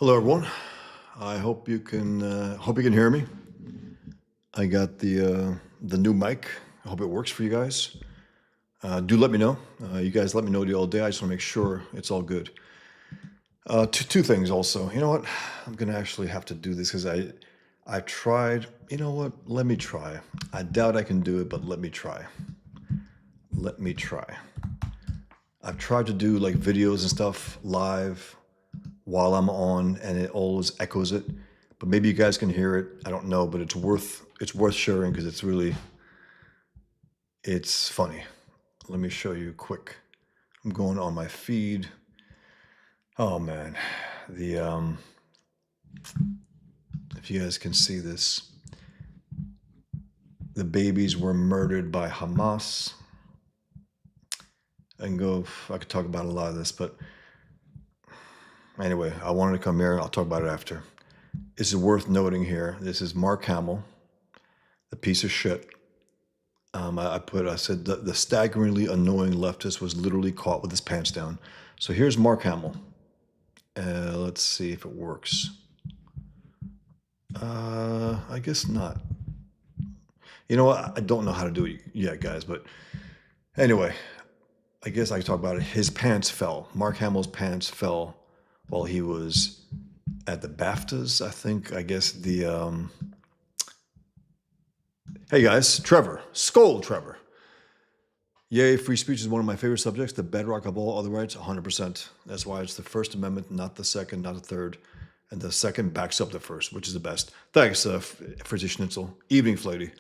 Hello, everyone. I hope you can hear me. I got the new mic. I hope it works for you guys. Do let me know. You guys let me know the all day. I just want to make sure it's all good. Two things also. You know what? I'm gonna actually have to do this because I've tried. You know what? Let me try. I doubt I can do it, but let me try. Let me try. I've tried to do like videos and stuff live while I'm on, and it always echoes it. But maybe you guys can hear it. I don't know, but it's worth sharing because it's funny. Let me show you quick. I'm going on my feed. Oh man, the if you guys can see this, the babies were murdered by Hamas. I could talk about a lot of this, but anyway, I wanted to come here. I'll talk about it after. This is worth noting here. This is Mark Hamill, the piece of shit. I said the staggeringly annoying leftist was literally caught with his pants down. So here's Mark Hamill. Let's see if it works. I guess not. You know what? I don't know how to do it yet, guys. But anyway, I guess I can talk about it. His pants fell. Mark Hamill's pants fell while he was at the BAFTAs, I think. I guess Hey guys, Trevor. Skull Trevor. Yay, free speech is one of my favorite subjects, the bedrock of all other rights, 100%. That's why it's the First Amendment, not the Second, not the Third. And the Second backs up the First, which is the best. Thanks, Frizzy Schnitzel. Evening, Flighty.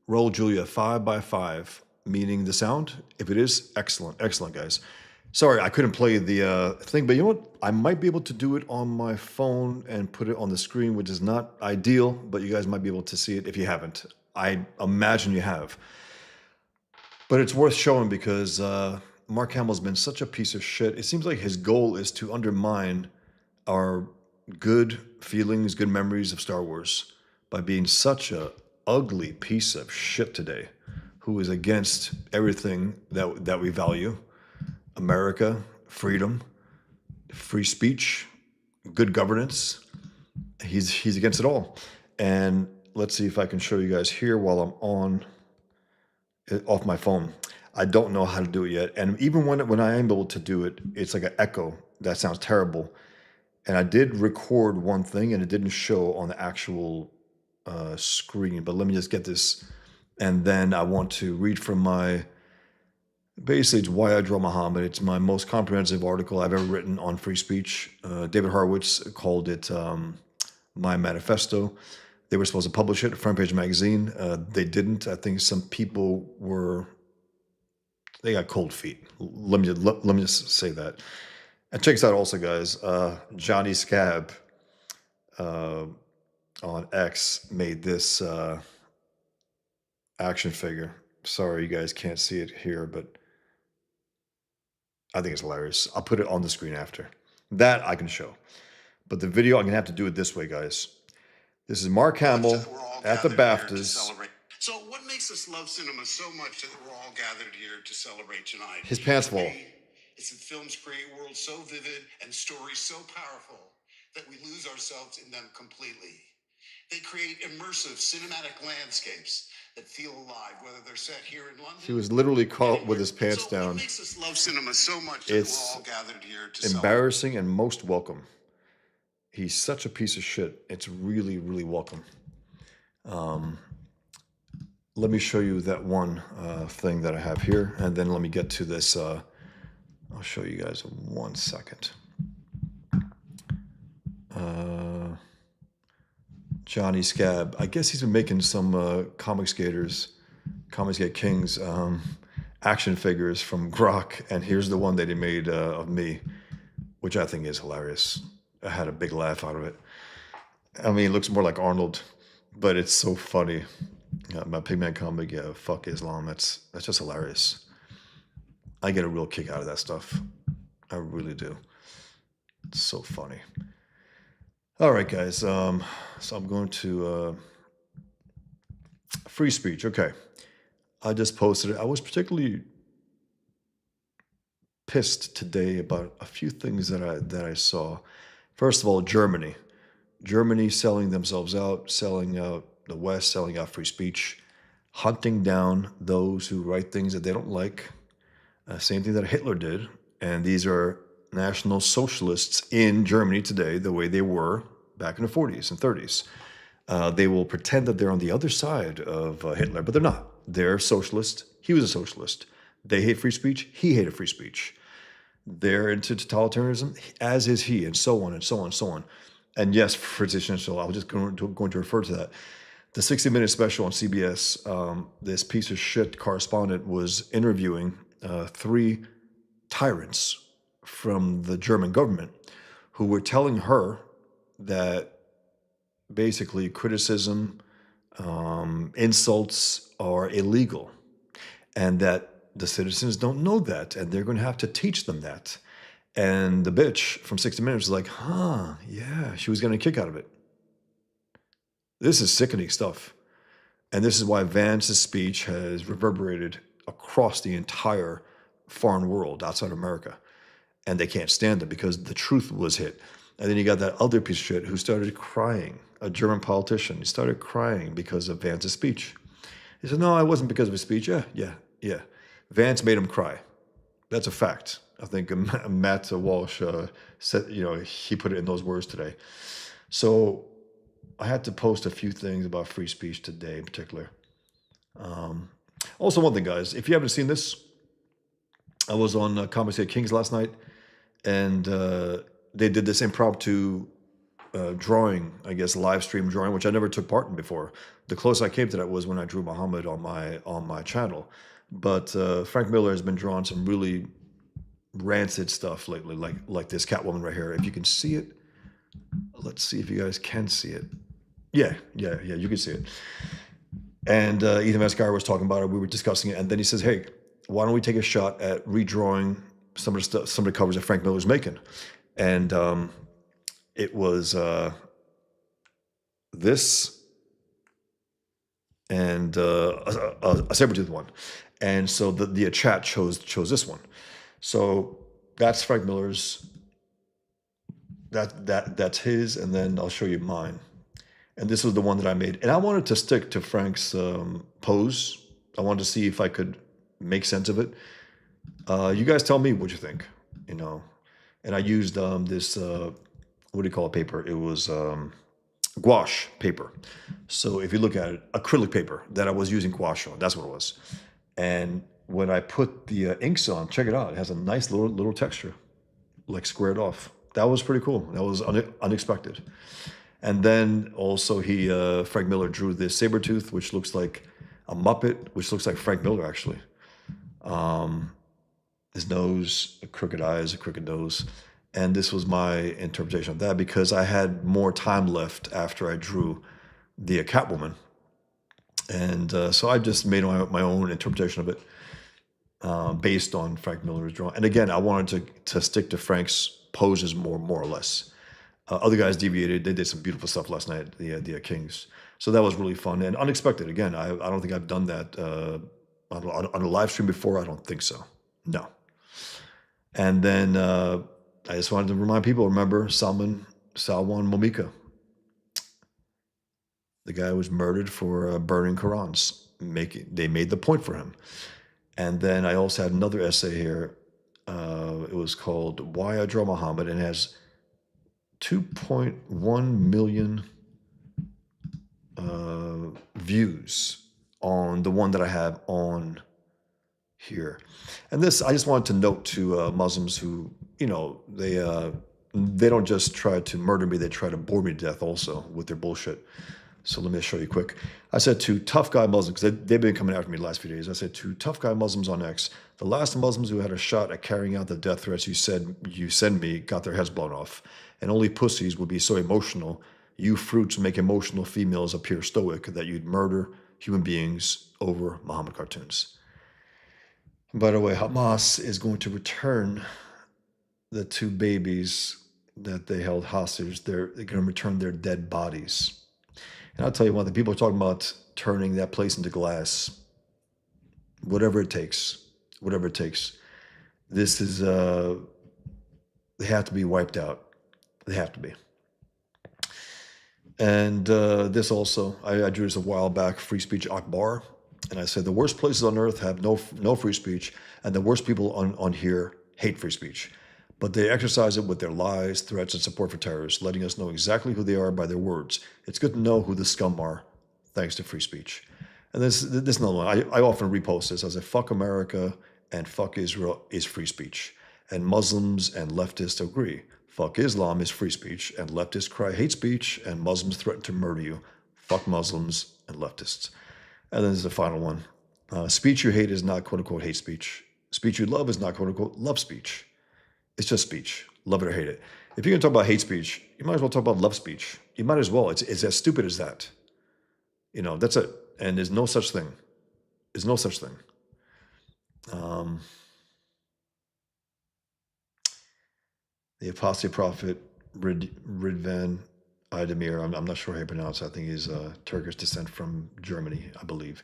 Roll Julia 5x5, meaning the sound. If it is, excellent. Excellent, guys. Sorry, I couldn't play the thing, but you know what? I might be able to do it on my phone and put it on the screen, which is not ideal, but you guys might be able to see it if you haven't. I imagine you have. But it's worth showing because Mark Hamill's been such a piece of shit. It seems like his goal is to undermine our good feelings, good memories of Star Wars by being such a ugly piece of shit today, who is against everything that we value: America, freedom, free speech, good governance. He's against it all. And let's see if I can show you guys here while I'm on off my phone. I don't know how to do it yet. And even when I am able to do it, it's like an echo. That sounds terrible. And I did record one thing and it didn't show on the actual screen. But let me just get this. And then I want to read from basically it's Why I Draw Muhammad. It's my most comprehensive article I've ever written on free speech. David Horowitz called it my manifesto. They were supposed to publish it, Front Page Magazine. They didn't. I think some people they got cold feet. Let me just say that. And check this out also, guys. Johnny Scab on X made this action figure. Sorry, you guys can't see it here, but I think it's hilarious. I'll put it on the screen after. That I can show. But the video, I'm going to have to do it this way, guys. This is Mark Hamill at the BAFTAs. So what makes us love cinema so much that we're all gathered here to celebrate tonight? His pants fall. It's that films create worlds so vivid and stories so powerful that we lose ourselves in them completely. They create immersive cinematic landscapes that feel alive, whether they're set here in London. He was literally caught with his pants down. What makes us love cinema so much that we're all gathered here to embarrassing and most welcome. He's such a piece of shit. It's really, really welcome. Let me show you that one thing that I have here, and then let me get to this. I'll show you guys in 1 second. Johnny Scab. I guess he's been making some Comic Skate Kings action figures from Grok, and here's the one that he made of me, which I think is hilarious. I had a big laugh out of it. I mean, it looks more like Arnold, but it's so funny. My Pigman comic, yeah, fuck Islam. That's just hilarious. I get a real kick out of that stuff. I really do. It's so funny. All right, guys. So I'm going to free speech. Okay. I just posted it. I was particularly pissed today about a few things that I saw. First of all, Germany. Germany selling themselves out, selling out the West, selling out free speech, hunting down those who write things that they don't like. Same thing that Hitler did. And these are National Socialists in Germany today, the way they were back in the 40s and 30s. They will pretend that they're on the other side of Hitler, but they're not. They're socialist. He was a socialist. They hate free speech. He hated free speech. They're into totalitarianism, as is he, and so on and so on and so on. And yes, for so I was just going to refer to that. The 60-minute special on CBS, this piece of shit correspondent was interviewing three tyrants from the German government who were telling her that basically criticism, insults are illegal, and that the citizens don't know that, and they're going to have to teach them that. And the bitch from 60 Minutes was like, huh, yeah, she was getting a kick out of it. This is sickening stuff. And this is why Vance's speech has reverberated across the entire foreign world outside America. And they can't stand it because the truth was hit. And then you got that other piece of shit who started crying, a German politician. He started crying because of Vance's speech. He said, no, it wasn't because of his speech. Yeah. Vance made him cry. That's a fact. I think Matt Walsh said, he put it in those words today. So I had to post a few things about free speech today in particular. Also, one thing, guys, if you haven't seen this, I was on Comedy Kings last night, and they did this impromptu drawing, I guess, live stream drawing, which I never took part in before. The closest I came to that was when I drew Muhammad on my channel. But Frank Miller has been drawing some really rancid stuff lately, like this Catwoman right here. If you can see it, let's see if you guys can see it. Yeah, you can see it. And Ethan Mascara was talking about it. We were discussing it, and then he says, "Hey, why don't we take a shot at redrawing some of the covers that Frank Miller's making?" And it was this and a saber-tooth one. And so the chat chose this one. So that's Frank Miller's. That's his, and then I'll show you mine. And this was the one that I made. And I wanted to stick to Frank's pose. I wanted to see if I could make sense of it. You guys tell me what you think, And I used this, what do you call it, paper? It was gouache paper. So if you look at it, acrylic paper that I was using gouache on. That's what it was. And when I put the inks on, check it out. It has a nice little texture, like squared off. That was pretty cool. That was unexpected. And then also Frank Miller drew this saber-tooth, which looks like a Muppet, which looks like Frank Miller, actually. His nose, crooked eyes, a crooked nose. And this was my interpretation of that because I had more time left after I drew the Catwoman. And so I just made my own interpretation of it based on Frank Miller's drawing. And again, I wanted to stick to Frank's poses more or less. Other guys deviated. They did some beautiful stuff last night, the Kings. So that was really fun and unexpected. Again, I don't think I've done that on a live stream before. I don't think so. No. And then I just wanted to remind people, remember Salwan Momika. The guy was murdered for burning Qurans. They made the point for him. And then I also had another essay here. It was called Why I Draw Muhammad, and it has 2.1 million views on the one that I have on here. And this, I just wanted to note to Muslims who, they don't just try to murder me, they try to bore me to death also with their bullshit. So let me show you quick. I said to tough guy Muslims, because they've been coming after me the last few days. I said to tough guy Muslims on X, the last Muslims who had a shot at carrying out the death threats you send me got their heads blown off. And only pussies would be so emotional. You fruits make emotional females appear stoic that you'd murder human beings over Muhammad cartoons. By the way, Hamas is going to return the two babies that they held hostage. They're going to return their dead bodies. And I'll tell you one thing, people are talking about turning that place into glass. Whatever it takes. This is, they have to be wiped out. They have to be. And this also, I drew this a while back, Free Speech Akbar. And I said the worst places on earth have no free speech, and the worst people on here hate free speech. But they exercise it with their lies, threats, and support for terrorists, letting us know exactly who they are by their words. It's good to know who the scum are, thanks to free speech. And this another one. I often repost this. I say, fuck America and fuck Israel is free speech. And Muslims and leftists agree. Fuck Islam is free speech, and leftists cry hate speech, and Muslims threaten to murder you. Fuck Muslims and leftists. And then there's the final one. Speech you hate is not quote unquote hate speech. Speech you love is not quote unquote love speech. It's just speech. Love it or hate it. If you're going to talk about hate speech, you might as well talk about love speech. You might as well. It's as stupid as that. That's it. And there's no such thing. There's no such thing. The apostate prophet Ridvan Aydemir, I'm not sure how you pronounce it. I think he's Turkish descent from Germany, I believe.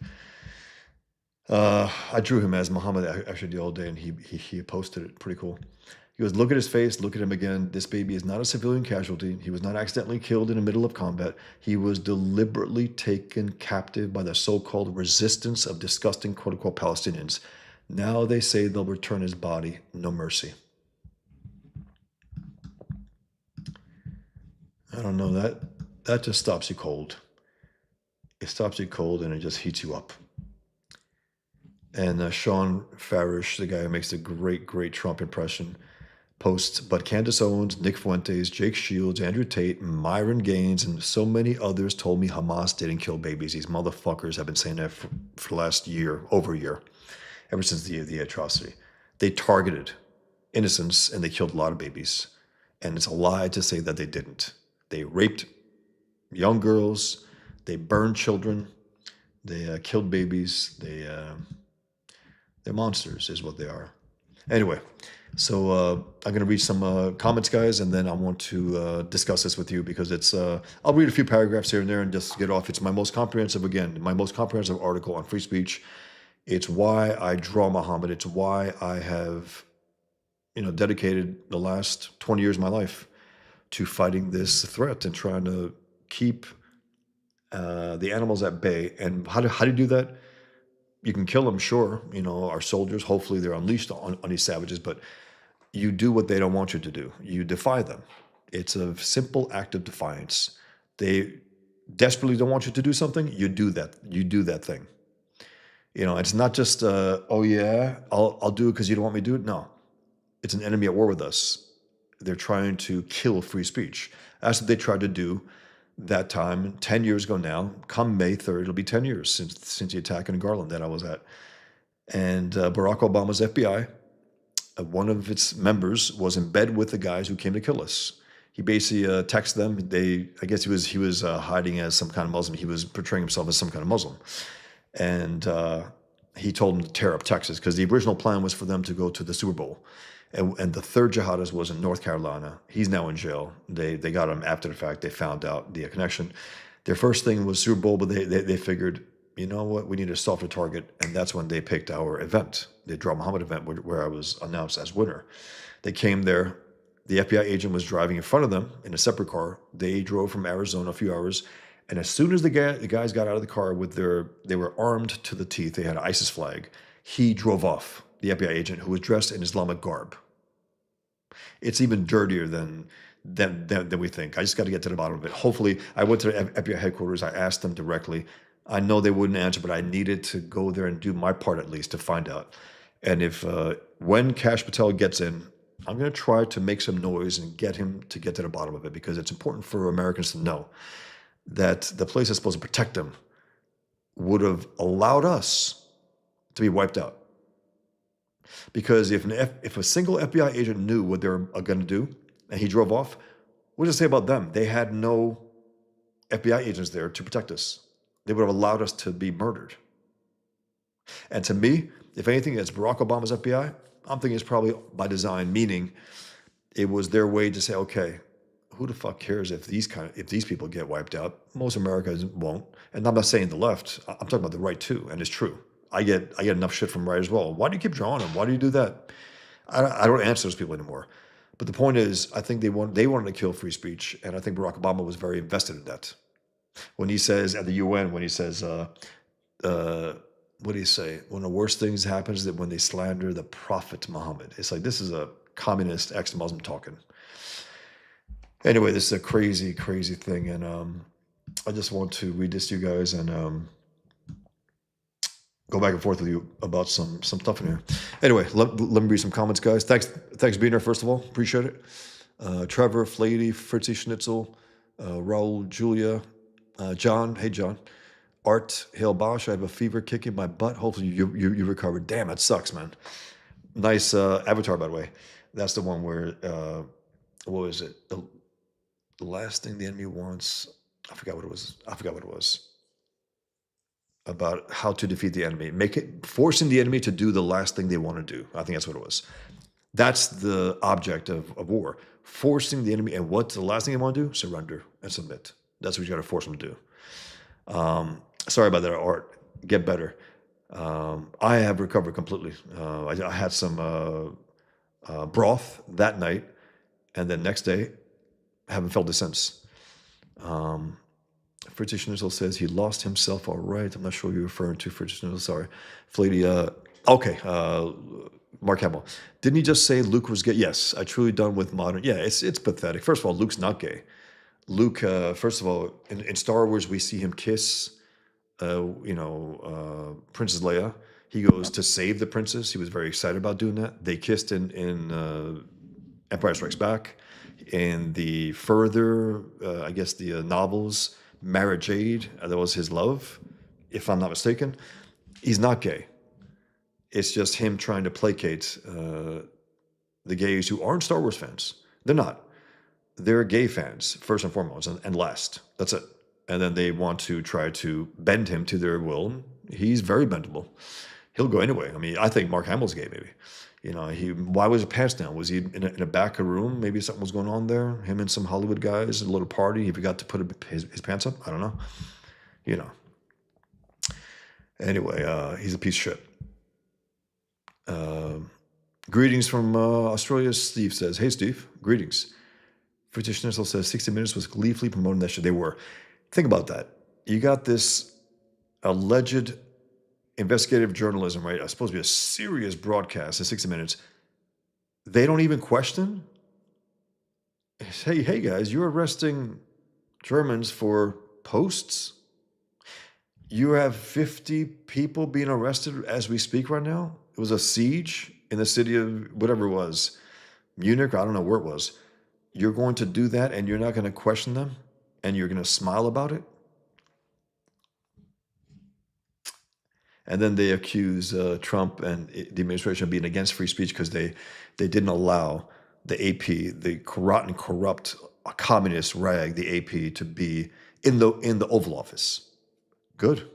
I drew him as Muhammad actually the other day, and he posted it. Pretty cool. He goes, look at his face, look at him again. This baby is not a civilian casualty. He was not accidentally killed in the middle of combat. He was deliberately taken captive by the so-called resistance of disgusting quote-unquote Palestinians. Now they say they'll return his body. No mercy. I don't know, that just stops you cold. It stops you cold and it just heats you up. And Sean Farish, the guy who makes the great Trump impression, posts, but Candace Owens, Nick Fuentes, Jake Shields, Andrew Tate, Myron Gaines, and so many others told me Hamas didn't kill babies. These motherfuckers have been saying that for the last year, over a year, ever since the atrocity. They targeted innocents and they killed a lot of babies. And it's a lie to say that they didn't. They raped young girls. They burned children. They killed babies. They're monsters is what they are. Anyway, so I'm going to read some comments, guys, and then I want to discuss this with you because it's, I'll read a few paragraphs here and there and just get off. It's my most comprehensive article on free speech. It's why I draw Muhammad. It's why I have, dedicated the last 20 years of my life to fighting this threat and trying to keep the animals at bay. And how do you do that? You can kill them, sure. Our soldiers, hopefully they're unleashed on these savages, but you do what they don't want you to do. You defy them. It's a simple act of defiance. They desperately don't want you to do something. You do that. You do that thing. It's not just, oh yeah, I'll do it because you don't want me to do it. No, it's an enemy at war with us. They're trying to kill free speech. That's what they tried to do that time 10 years ago now. Come May 3rd, it'll be 10 years since the attack in Garland that I was at. And Barack Obama's FBI, one of its members was in bed with the guys who came to kill us. He basically texted them. I guess he was hiding as some kind of Muslim. He was portraying himself as some kind of Muslim. And he told them to tear up Texas because the original plan was for them to go to the Super Bowl. And the third jihadist was in North Carolina. He's now in jail. They got him after the fact. They found out the connection. Their first thing was Super Bowl, but they figured, you know what, we need a softer target. And that's when they picked our event, the Draw Muhammad event, where I was announced as winner. They came there. The FBI agent was driving in front of them in a separate car. They drove from Arizona a few hours. And as soon as the guys got out of the car they were armed to the teeth. They had an ISIS flag. He drove off, the FBI agent, who was dressed in Islamic garb. It's even dirtier than we think. I just got to get to the bottom of it. Hopefully, I went to the FBI headquarters. I asked them directly. I know they wouldn't answer, but I needed to go there and do my part at least to find out. And when Kash Patel gets in, I'm going to try to make some noise and get him to get to the bottom of it because it's important for Americans to know that the place that's supposed to protect them would have allowed us to be wiped out. Because if a single FBI agent knew what they were going to do and he drove off, what does it say about them? They had no FBI agents there to protect us. They would have allowed us to be murdered. And to me, if anything, it's Barack Obama's FBI. I'm thinking it's probably by design, meaning it was their way to say, okay, who the fuck cares if these people get wiped out? Most Americans won't. And I'm not saying the left. I'm talking about the right too, and it's true. I get enough shit from right as well. Why do you keep drawing them? Why do you do that? I don't answer those people anymore. But the point is, I think they wanted to kill free speech, and I think Barack Obama was very invested in that. When he says at the UN, when he says, uh, what do you say? One of the worst things happens that when they slander the Prophet Muhammad. It's like this is a communist ex-Muslim talking. Anyway, this is a crazy, crazy thing, and I just want to read this to you guys and go back and forth with you about some stuff in here. Anyway, let me read some comments, guys. Thanks for being here. First of all, appreciate it. Trevor, Flady, Fritzy Schnitzel, Raul, Julia, John. Hey, John. Art, Hail Bosch. I have a fever kicking my butt. Hopefully you recovered. Damn, that sucks, man. Nice avatar, by the way. That's the one where what was it? The last thing the enemy wants. I forgot what it was. About how to defeat the enemy. Forcing the enemy to do the last thing they want to do. I think that's what it was. That's the object of war. Forcing the enemy. And what's the last thing they want to do? Surrender and submit. That's what you got to force them to do. Sorry about that, Art. Get better. I have recovered completely. I had some broth that night, and then next day, haven't felt it since. Fritzy Schnitzel says he lost himself. All right. I'm not sure you're referring to Fritzy Schnitzel. Sorry. Flady, okay. Mark Hamill. Didn't he just say Luke was gay? Yes. I truly done with modern. Yeah, it's pathetic. First of all, Luke's not gay. Luke, first of all, in Star Wars, we see him kiss, Princess Leia. He goes to save the princess. He was very excited about doing that. They kissed in Empire Strikes Back. In the further, I guess, the novels, Mara Jade, that was his love, if I'm not mistaken. He's not gay. It's just him trying to placate the gays who aren't Star Wars fans. They're not. They're gay fans, first and foremost, and last. That's it. And then they want to try to bend him to their will. He's very bendable. He'll go anyway. I mean, I think Mark Hamill's gay, maybe. Why was his pants down? Was he in a back of room? Maybe something was going on there. Him and some Hollywood guys, a little party. He forgot to put his pants up. I don't know. Anyway, he's a piece of shit. Greetings from Australia. Steve says, hey, Steve. Greetings. Fritz Schnitzel says 60 Minutes was gleefully promoting that shit. They were. Think about that. You got this alleged investigative journalism, right? It's supposed to be a serious broadcast in 60 Minutes. They don't even question. Hey guys, you're arresting Germans for posts? You have 50 people being arrested as we speak right now? It was a siege in the city of whatever it was. Munich, I don't know where it was. You're going to do that and you're not going to question them? And you're going to smile about it? And then they accuse Trump and the administration of being against free speech because they didn't allow the AP, the rotten, corrupt, communist rag, the AP, to be in the Oval Office. Good.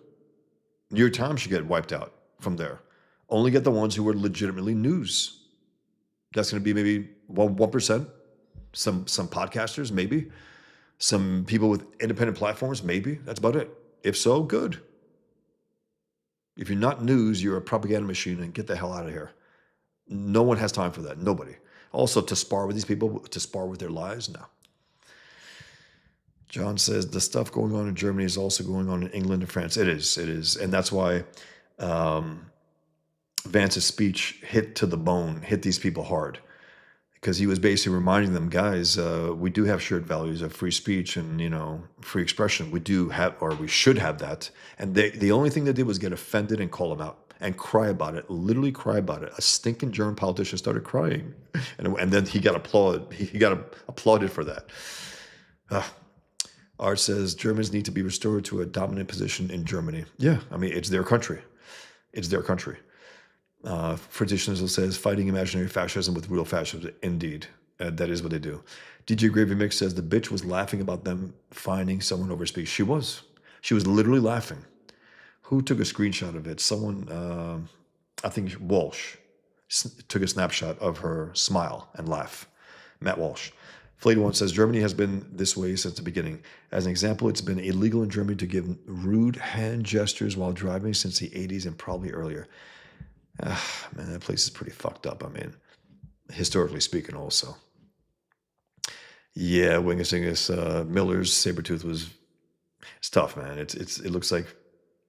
New York Times should get wiped out from there. Only get the ones who are legitimately news. That's going to be maybe 1%. Some podcasters, maybe. Some people with independent platforms, maybe. That's about it. If so, good. If you're not news, you're a propaganda machine, and get the hell out of here. No one has time for that. Nobody. Also, to spar with these people, to spar with their lives, no. John says the stuff going on in Germany is also going on in England and France. It is. And that's why Vance's speech hit to the bone, hit these people hard. Because he was basically reminding them, guys, we do have shared values of free speech and, free expression. We do have, or we should have that. And the only thing they did was get offended and call him out and cry about it, literally cry about it. A stinking German politician started crying. And then he got applauded. He got applauded for that. Art says Germans need to be restored to a dominant position in Germany. Yeah, I mean, it's their country. It's their country. Fritz Schnitzel says, fighting imaginary fascism with real fascism. Indeed. That is what they do. DJ Gravy Mix says the bitch was laughing about them finding someone over speech. She was. She was literally laughing. Who took a screenshot of it? Someone, I think Walsh, took a snapshot of her smile and laugh. Matt Walsh. Flade One says, Germany has been this way since the beginning. As an example, it's been illegal in Germany to give rude hand gestures while driving since the 80s and probably earlier. Man, that place is pretty fucked up. I mean, historically speaking also. Yeah, Wingus Dingus, Miller's Sabretooth it's tough, man. It looks like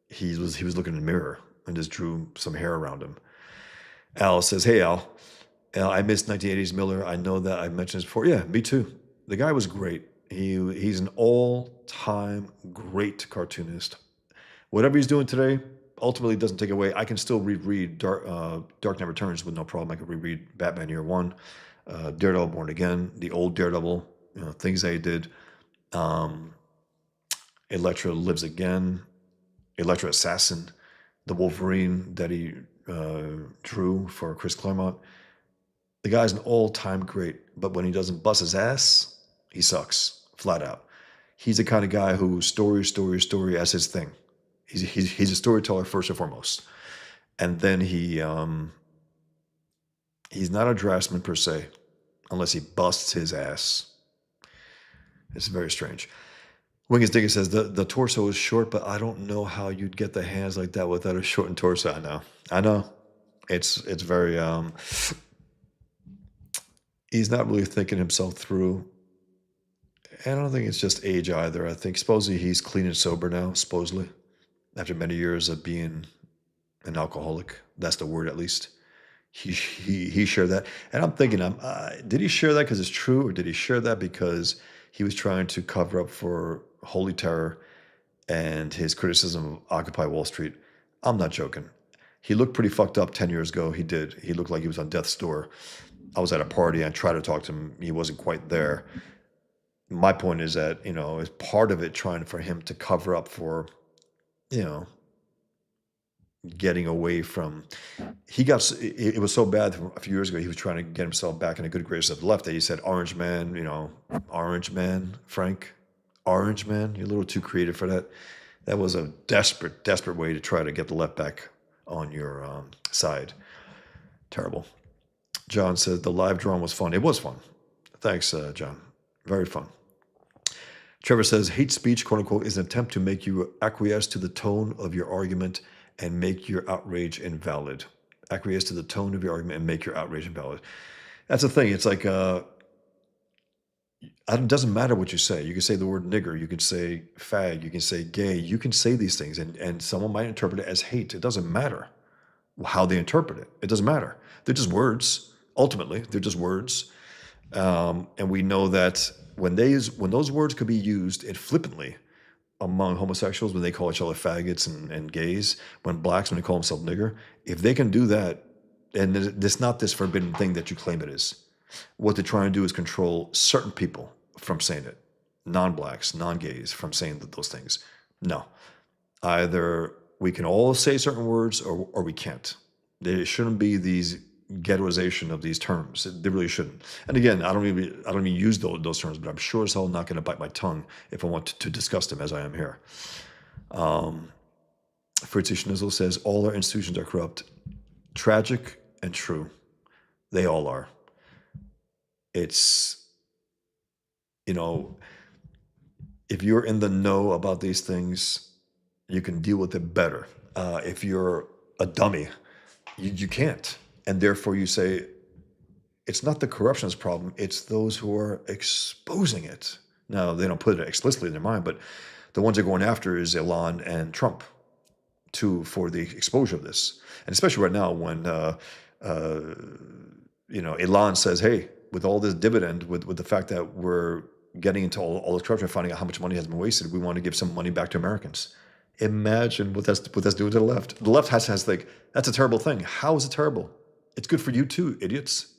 he was looking in the mirror and just drew some hair around him. Al says, "Hey Al, I missed 1980s Miller. I know that I mentioned this before. Yeah, me too. The guy was great. He's an all-time great cartoonist. Whatever he's doing today, ultimately doesn't take away. I can still reread Dark Knight Returns with no problem. I can reread Batman Year One, Daredevil Born Again, the old Daredevil, things that he did. Um, Elektra Lives Again, Elektra Assassin, the Wolverine that he drew for Chris Claremont. The guy's an all-time great, but when he doesn't bust his ass, he sucks flat out. He's the kind of guy who story as his thing. He's a storyteller first and foremost, and then he's not a draftsman per se, unless he busts his ass. It's very strange. Wingus Digger says the torso is short, but I don't know how you'd get the hands like that without a shortened torso. I know. It's very he's not really thinking himself through. And I don't think it's just age either. I think supposedly he's clean and sober now, supposedly, after many years of being an alcoholic. That's the word, at least. He shared that, and I'm thinking, did he share that because it's true, or did he share that because he was trying to cover up for Holy Terror and his criticism of Occupy Wall Street? I'm not joking. He looked pretty fucked up 10 years ago. He did. He looked like he was on death's door. I was at a party. I tried to talk to him. He wasn't quite there. My point is that, as part of it trying for him to cover up for, you know, getting away from, it was so bad a few years ago, he was trying to get himself back in a good grace of the left that he said, Orange Man, Orange Man, Frank, Orange Man, you're a little too creative for that. That was a desperate, desperate way to try to get the left back on your side. Terrible. John says the live drawing was fun. It was fun. Thanks, John. Very fun. Trevor says hate speech, quote unquote, is an attempt to make you acquiesce to the tone of your argument and make your outrage invalid. Acquiesce to the tone of your argument and make your outrage invalid. That's the thing. It's like, it doesn't matter what you say. You can say the word nigger. You can say fag. You can say gay. You can say these things, and someone might interpret it as hate. It doesn't matter how they interpret it. It doesn't matter. They're just words. Ultimately, they're just words. And we know that when those words could be used flippantly among homosexuals, when they call each other faggots and gays, when blacks, when they call themselves nigger, if they can do that, and it's not this forbidden thing that you claim it is. What they're trying to do is control certain people from saying it, non-blacks, non-gays, from saying those things. No, either we can all say certain words or we can't. There shouldn't be these ghettoization of these terms. They really shouldn't. And again, I don't even use those terms, but I'm sure as hell not going to bite my tongue if I want to discuss them as I am here. Fritzy Schnizzle says all our institutions are corrupt. Tragic and true. They all are. It's, if you're in the know about these things, you can deal with it better. If you're a dummy, you can't. And therefore you say, it's not the corruption's problem, it's those who are exposing it. Now, they don't put it explicitly in their mind, but the ones they're going after is Elon and Trump for the exposure of this. And especially right now when, Elon says, hey, with all this dividend, with the fact that we're getting into all this corruption, finding out how much money has been wasted, we want to give some money back to Americans. Imagine what that's doing to the left. The left has to think, that's a terrible thing. How is it terrible? It's good for you too, idiots.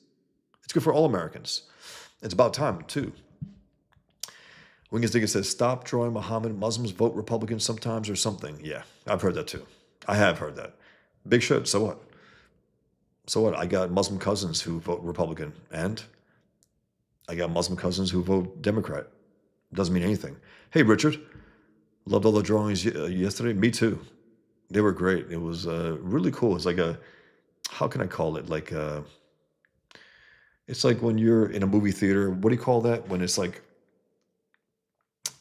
It's good for all Americans. It's about time too. Wingus Digger says, stop drawing Muhammad. Muslims vote Republican sometimes or something. Yeah, I've heard that too. I have heard that. Big shit, so what? So what? I got Muslim cousins who vote Republican, and I got Muslim cousins who vote Democrat. Doesn't mean anything. Hey, Richard, loved all the drawings yesterday. Me too. They were great. It was really cool. It's like how can I call it? It's like when you're in a movie theater. What do you call that? When it's like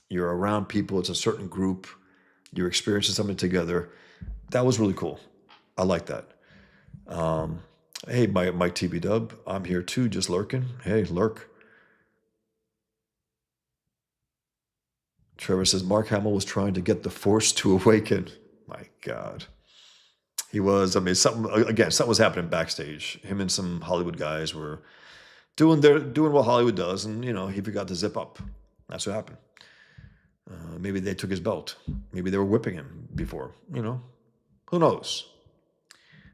you're around people, it's a certain group, you're experiencing something together. That was really cool. I like that. Hey, Mike TB Dub, I'm here too, just lurking. Hey, lurk. Trevor says Mark Hamill was trying to get the Force to awaken. My God. He was, I mean, something was happening backstage. Him and some Hollywood guys were doing what Hollywood does, and he forgot to zip up. That's what happened. Maybe they took his belt. Maybe they were whipping him before. Who knows?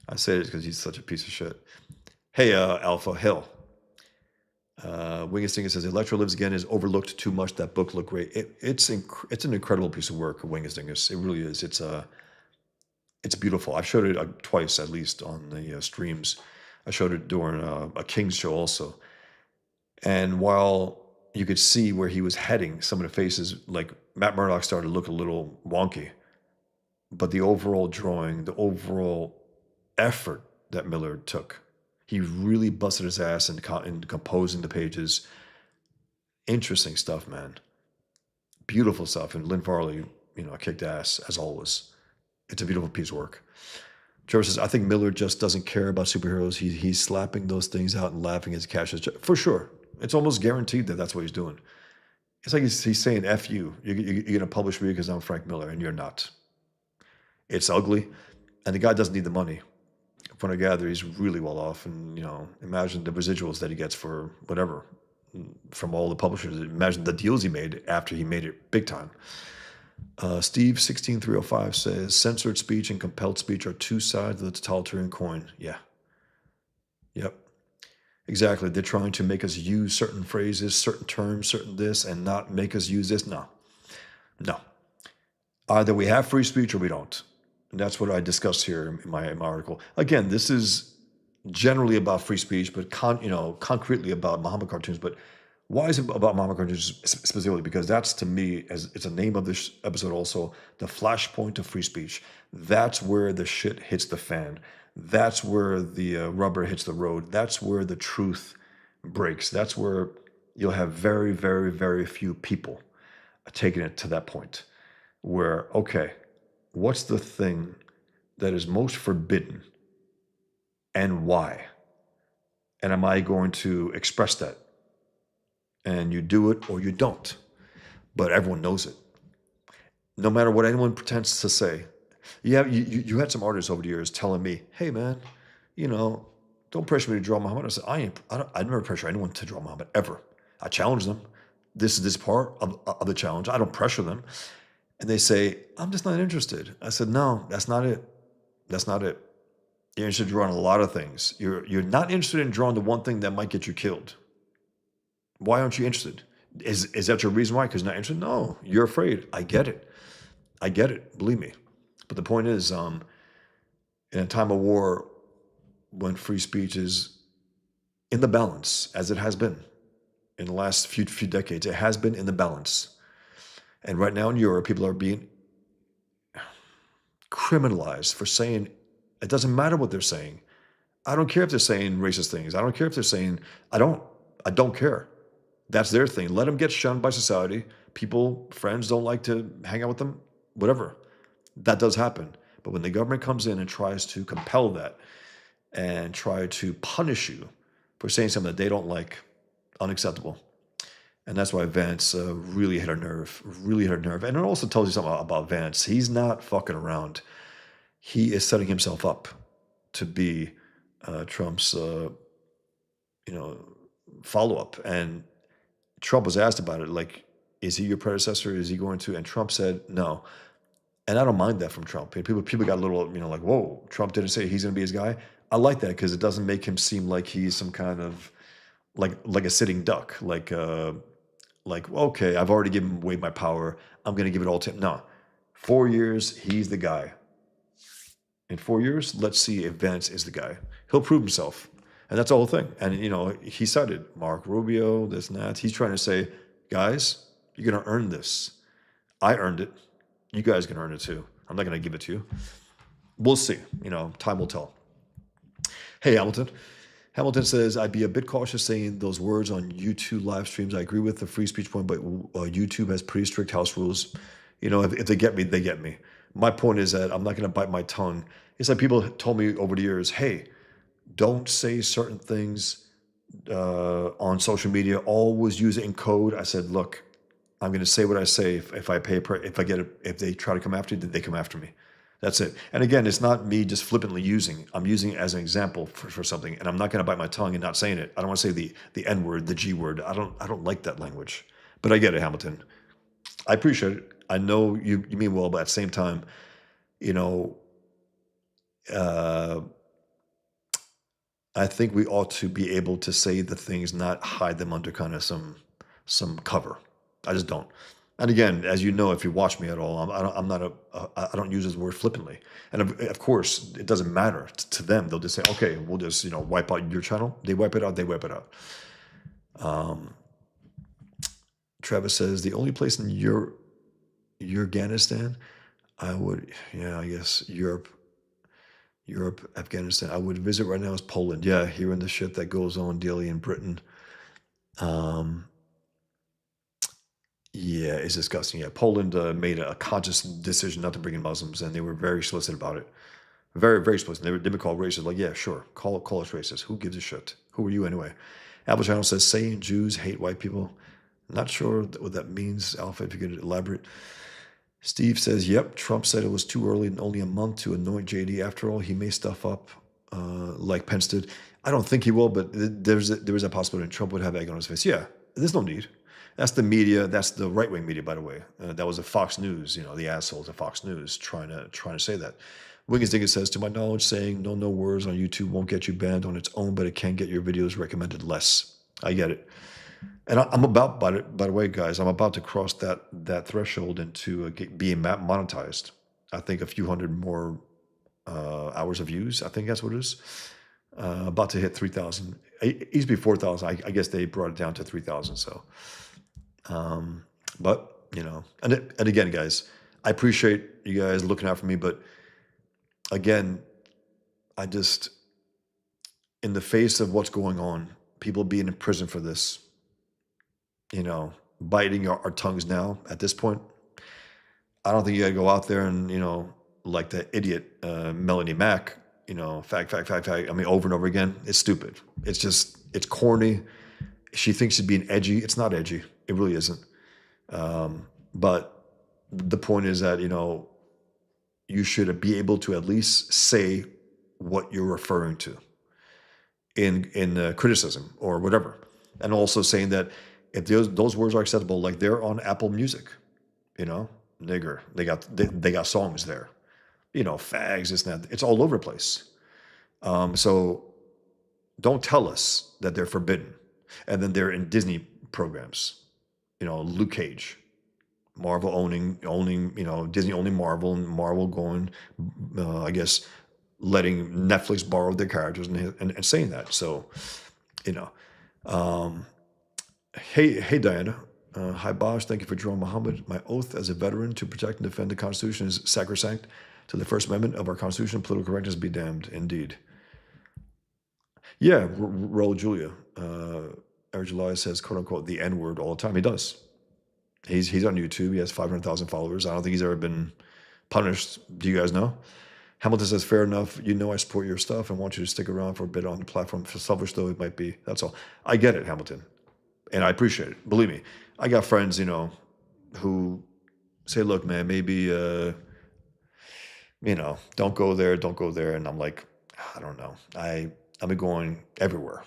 I say this because he's such a piece of shit. Hey, Alpha Hill. Wingistinger says Electro Lives Again is overlooked too much. That book looked great. It's an incredible piece of work, Wingistinger. It really is. It's beautiful. I've showed it twice at least on the streams. I showed it during a King's show also. And while you could see where he was heading, some of the faces, like Matt Murdock, started to look a little wonky. But the overall drawing, the overall effort that Miller took, he really busted his ass in composing the pages. Interesting stuff, man. Beautiful stuff. And Lynn Farley, kicked ass as always. It's a beautiful piece of work. Trevor says, I think Miller just doesn't care about superheroes. He's slapping those things out and laughing as cash is for sure. It's almost guaranteed that that's what he's doing. It's like he's saying, F you. You're going to publish me because I'm Frank Miller, and you're not. It's ugly, and the guy doesn't need the money. From what I gather, he's really well off, and imagine the residuals that he gets for whatever from all the publishers. Imagine the deals he made after he made it big time. Steve 16305 says censored speech and compelled speech are two sides of the totalitarian coin. Yeah. Yep. Exactly. They're trying to make us use certain phrases, certain terms, certain this, and not make us use this. No. Either we have free speech or we don't. And that's what I discussed here in my article. Again, this is generally about free speech, but concretely about Muhammad cartoons. But why is it about Muhammad cartoons specifically? Because that's, to me, as it's a name of this episode also, the flashpoint of free speech. That's where the shit hits the fan. That's where the rubber hits the road. That's where the truth breaks. That's where you'll have very, very, very few people taking it to that point where, okay, what's the thing that is most forbidden and why? And am I going to express that? And you do it or you don't. But everyone knows it. No matter what anyone pretends to say. You had some artists over the years telling me, hey man, don't pressure me to draw Muhammad. I said, I never pressure anyone to draw Muhammad, ever. I challenge them. This is this part of the challenge. I don't pressure them. And they say, I'm just not interested. I said, no, that's not it. That's not it. You're interested in drawing a lot of things. You're not interested in drawing the one thing that might get you killed. Why aren't you interested? Is that your reason why? Because you're not interested? No, you're afraid. I get it. Believe me. But the point is, in a time of war, when free speech is in the balance, as it has been in the last few decades, it has been in the balance. And right now in Europe, people are being criminalized for saying, it doesn't matter what they're saying. I don't care if they're saying racist things. I don't care if they're saying, I don't care. That's their thing. Let them get shunned by society. People, friends don't like to hang out with them, whatever. That does happen. But when the government comes in and tries to compel that and try to punish you for saying something that they don't like, unacceptable. And that's why Vance really hit a nerve, And it also tells you something about Vance. He's not fucking around. He is setting himself up to be Trump's, follow-up. And Trump was asked about it, like, is he your predecessor? Is he going to? And Trump said no. And I don't mind that from Trump. People got a little, like, whoa, Trump didn't say he's going to be his guy. I like that because it doesn't make him seem like he's some kind of, like a sitting duck. Like, okay, I've already given away my power. I'm going to give it all to him. No. 4 years, he's the guy. In 4 years, let's see if Vance is the guy. He'll prove himself. And that's the whole thing. And, he cited Mark Rubio, this and that. He's trying to say, guys, you're going to earn this. I earned it. You guys can earn it too. I'm not going to give it to you. We'll see. Time will tell. Hey, Hamilton. Hamilton says, I'd be a bit cautious saying those words on YouTube live streams. I agree with the free speech point, but YouTube has pretty strict house rules. If they get me, they get me. My point is that I'm not going to bite my tongue. It's like people told me over the years, hey, don't say certain things on social media. Always use it in code. I said, look, I'm going to say what I say. If I pay, if they try to come after you, then they come after me. That's it. And again, it's not me just flippantly using. I'm using it as an example for something, and I'm not going to bite my tongue and not saying it. I don't want to say the N word, the G word. I don't like that language. But I get it, Hamilton. I appreciate it. I know you mean well, but at the same time, you know, uh, I think we ought to be able to say the things, not hide them under kind of some cover. I just don't. And again, as you know, if you watch me at all, I'm not I don't use this word flippantly. And of course, it doesn't matter to them. They'll just say, okay, we'll just wipe out your channel. They wipe it out. They wipe it out. Travis says the only place in Afghanistan, I would, yeah, I guess Europe, Afghanistan. I would visit right now is Poland. Yeah, hearing the shit that goes on daily in Britain. Um, yeah, it's disgusting. Yeah, Poland made a conscious decision not to bring in Muslims, and they were very explicit about it. Very, very explicit. They've been called racist. Like, yeah, sure, call us racist. Who gives a shit? Who are you anyway? Apple Channel says saying Jews hate white people. Not sure what that means, Alpha. If you could elaborate. Steve says, yep, Trump said it was too early and only a month to anoint JD. After all, he may stuff up like Pence did. I don't think he will, but there is a possibility Trump would have egg on his face. Yeah, there's no need. That's the media. That's the right-wing media, by the way. That was a Fox News, the assholes at Fox News trying to say that. Wingus Dingus says, to my knowledge, saying no words on YouTube won't get you banned on its own, but it can get your videos recommended less. I get it. And I'm about, by the way, guys, I'm about to cross that threshold into being monetized. I think a few hundred more hours of views. I think that's what it is. About to hit 3,000. It used to be 4,000. I guess they brought it down to 3,000. So, but and again, guys, I appreciate you guys looking out for me. But again, I just, in the face of what's going on, people being in prison for this, biting our tongues now at this point. I don't think you gotta go out there and, like that idiot Melanie Mack, fact. I mean, over and over again. It's stupid. It's corny. She thinks she's being edgy. It's not edgy. It really isn't. But the point is that, you should be able to at least say what you're referring to in criticism or whatever. And also saying that if those words are acceptable, like they're on Apple Music, nigger, they got songs there, fags, this and that. It's all over the place. So don't tell us that they're forbidden, and then they're in Disney programs. Luke Cage, Marvel owning, Disney owning Marvel, and Marvel going, I guess, letting Netflix borrow their characters and saying that. So, Hey, Diana. Hi, Bosh. Thank you for drawing Muhammad. My oath as a veteran to protect and defend the Constitution is sacrosanct to the First Amendment of our Constitution. Political correctness be damned. Indeed. Yeah, Raul Julia. Eric July says, quote unquote, the N word all the time. He does. He's on YouTube. He has 500,000 followers. I don't think he's ever been punished. Do you guys know? Hamilton says, fair enough. I support your stuff and want you to stick around for a bit on the platform. For selfish though it might be. That's all. I get it, Hamilton. And I appreciate it. Believe me, I got friends, who say, look, man, maybe, don't go there. And I'm like, I don't know. I've been going everywhere,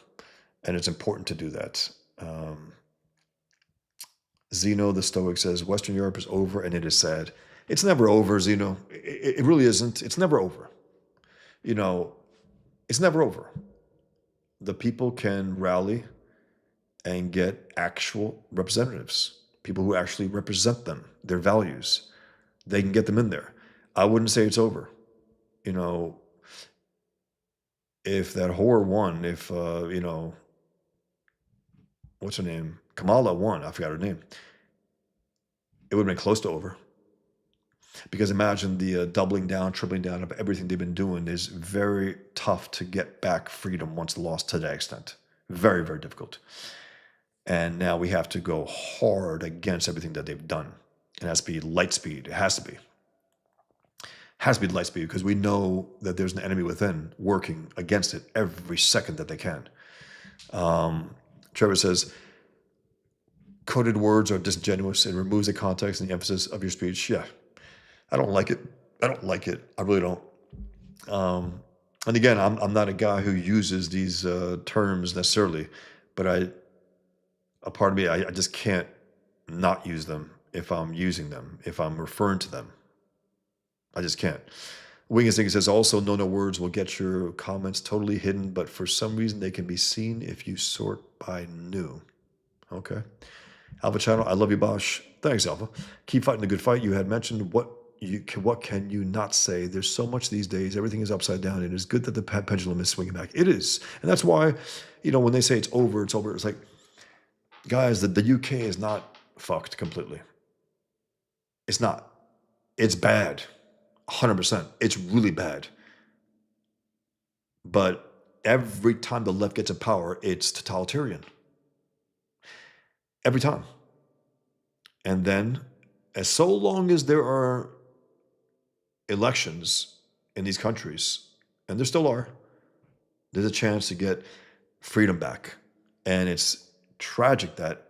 and it's important to do that. Zeno the Stoic says, Western Europe is over, and it is sad. It's never over, Zeno. It really isn't. It's never over. It's never over. The people can rally and get actual representatives, people who actually represent them, their values. They can get them in there. I wouldn't say it's over. If that whore won, if, what's her name? Kamala won, I forgot her name. It would have been close to over. Because imagine the doubling down, tripling down of everything they've been doing is very tough to get back freedom once lost to that extent. Very, very difficult. And now we have to go hard against everything that they've done. It has to be light speed. It has to be. It has to be light speed because we know that there's an enemy within working against it every second that they can. Trevor says, coded words are disingenuous and removes the context and the emphasis of your speech. Yeah, I don't like it. I don't like it. I really don't. And again, I'm not a guy who uses these terms necessarily, but a part of me, I just can't not use them if I'm using them, if I'm referring to them. I just can't. Wingus Thing says also, no words will get your comments totally hidden, but for some reason they can be seen if you sort by new. Okay. Alpha Channel, I love you, Bosch. Thanks, Alpha. Keep fighting the good fight. You had mentioned what can you not say? There's so much these days. Everything is upside down. It is good that the pendulum is swinging back. It is, and that's why, when they say it's over, it's over. It's like, guys, the UK is not fucked completely. It's not. It's bad, 100%. It's really bad. But every time the left gets in power, it's totalitarian. Every time. And then, as so long as there are elections in these countries, and there still are, there's a chance to get freedom back. And it's tragic that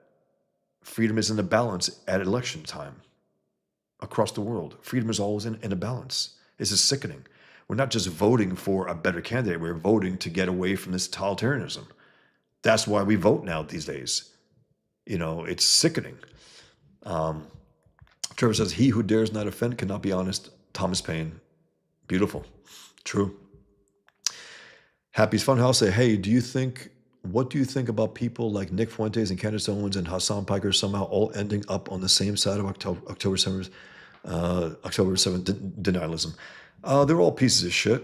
freedom is in a balance at election time across the world. Freedom is always in a balance. This is sickening. We're not just voting for a better candidate. We're voting to get away from this totalitarianism. That's why we vote now these days. It's sickening. Trevor says, he who dares not offend cannot be honest. Thomas Paine. Beautiful. True. Happy's Funhouse say, hey, what do you think about people like Nick Fuentes and Candace Owens and Hassan Piker somehow all ending up on the same side of October 7th denialism? They're all pieces of shit.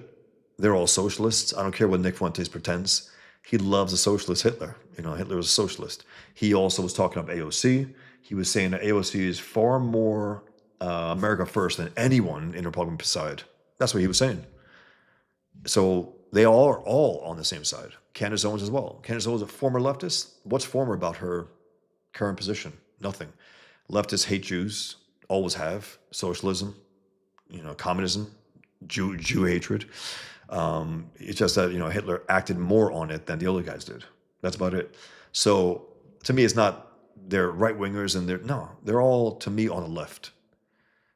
They're all socialists. I don't care what Nick Fuentes pretends. He loves a socialist Hitler. Hitler was a socialist. He also was talking up AOC. He was saying that AOC is far more America first than anyone in the Republican side. That's what he was saying. So they are all on the same side. Candace Owens as well. Candace Owens is a former leftist. What's former about her current position? Nothing. Leftists hate Jews, always have. Socialism, communism, Jew hatred. It's just that, Hitler acted more on it than the other guys did. That's about it. So to me, it's not they're right-wingers and they're all, to me, on the left.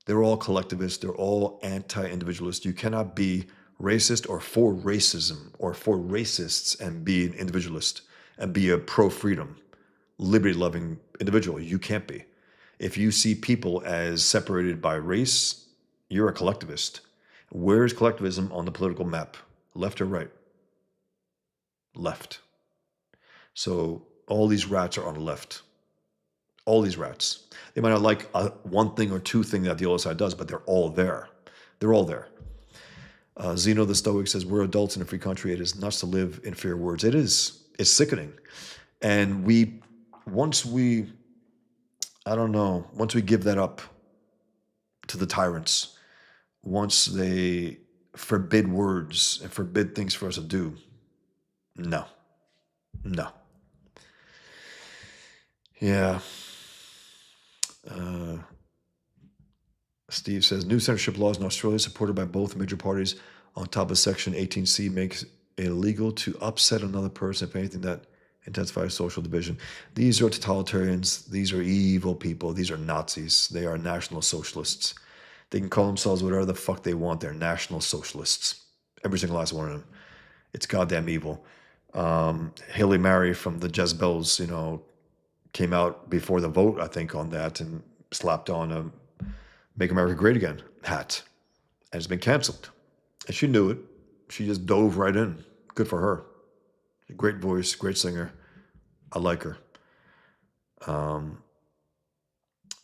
They're all collectivists. They're all anti-individualist. You cannot be racist or for racism or for racists and be an individualist and be a pro-freedom, liberty-loving individual. You can't be. If you see people as separated by race, you're a collectivist. Where's collectivism on the political map? Left or right? Left. So all these rats are on the left. All these rats. They might not like one thing or two thing that the other side does, but they're all there. They're all there. Zeno the Stoic says, we're adults in a free country. It is nuts to live in fear of words. It is. It's sickening. And once we give that up to the tyrants, once they forbid words and forbid things for us to do, no. Yeah. Steve says, new censorship laws in Australia supported by both major parties on top of Section 18C makes it illegal to upset another person if anything that intensifies social division. These are totalitarians. These are evil people. These are Nazis. They are National Socialists. They can call themselves whatever the fuck they want. They're National Socialists. Every single last one of them. It's goddamn evil. Haley Mary from the Jezebels, came out before the vote, I think, on that and slapped on a Make America Great Again hat. And it's been canceled. And she knew it. She just dove right in. Good for her. Great voice, great singer. I like her.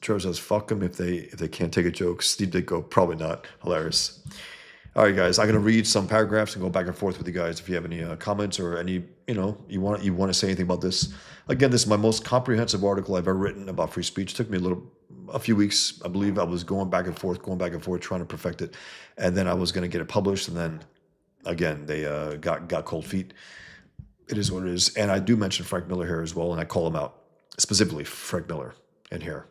Trevor says, fuck them if they can't take a joke. Steve Ditko, probably not. Hilarious. All right, guys, I'm going to read some paragraphs and go back and forth with you guys if you have any comments or any, you want to say anything about this. Again, this is my most comprehensive article I've ever written about free speech. It took me a few weeks. I believe I was going back and forth, trying to perfect it. And then I was going to get it published. And then, again, they got cold feet. It is what it is. And I do mention Frank Miller here as well, and I call him out, specifically Frank Miller in here.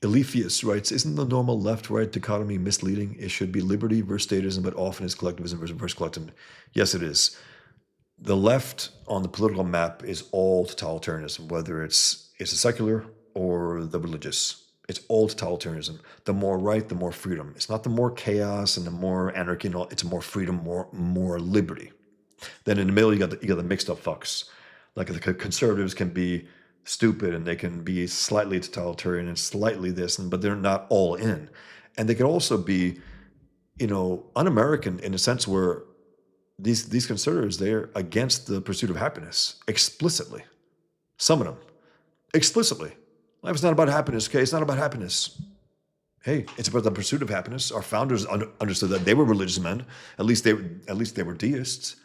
Elifius writes, isn't the normal left-right dichotomy misleading? It should be liberty versus statism, but often it's collectivism versus collectivism. Yes, it is. The left on the political map is all totalitarianism, whether it's It's the secular or the religious. It's all totalitarianism. The more right, the more freedom. It's not the more chaos and the more anarchy. No, it's more freedom, more liberty. Then in the middle, you got the mixed up fucks. Like the conservatives can be stupid and they can be slightly totalitarian and slightly this, but they're not all in. And they could also be, un-American in a sense where these conservatives, they're against the pursuit of happiness explicitly. Some of them explicitly. Life is not about happiness. Okay, it's not about happiness. Hey, it's about the pursuit of happiness. Our founders understood that. They were religious men. At least they were deists.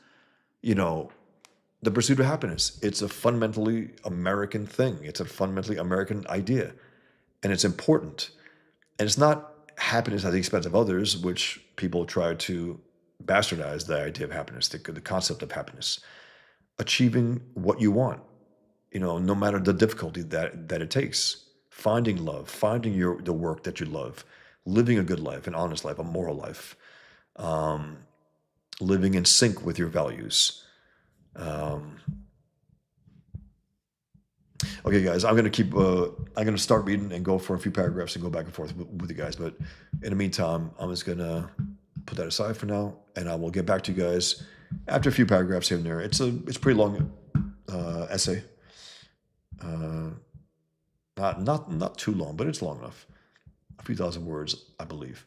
The pursuit of happiness. It's a fundamentally American thing. It's a fundamentally American idea, and it's important. And it's not happiness at the expense of others, which people try to bastardize the idea of happiness, the concept of happiness. Achieving what you want, no matter the difficulty that it takes. Finding love, finding the work that you love, living a good life, an honest life, a moral life, living in sync with your values. Okay, guys, I'm gonna start reading and go for a few paragraphs and go back and forth with you guys. But in the meantime, I'm just gonna put that aside for now, and I will get back to you guys after a few paragraphs here and there. It's pretty long essay. Not too long, but it's long enough. A few thousand words, I believe.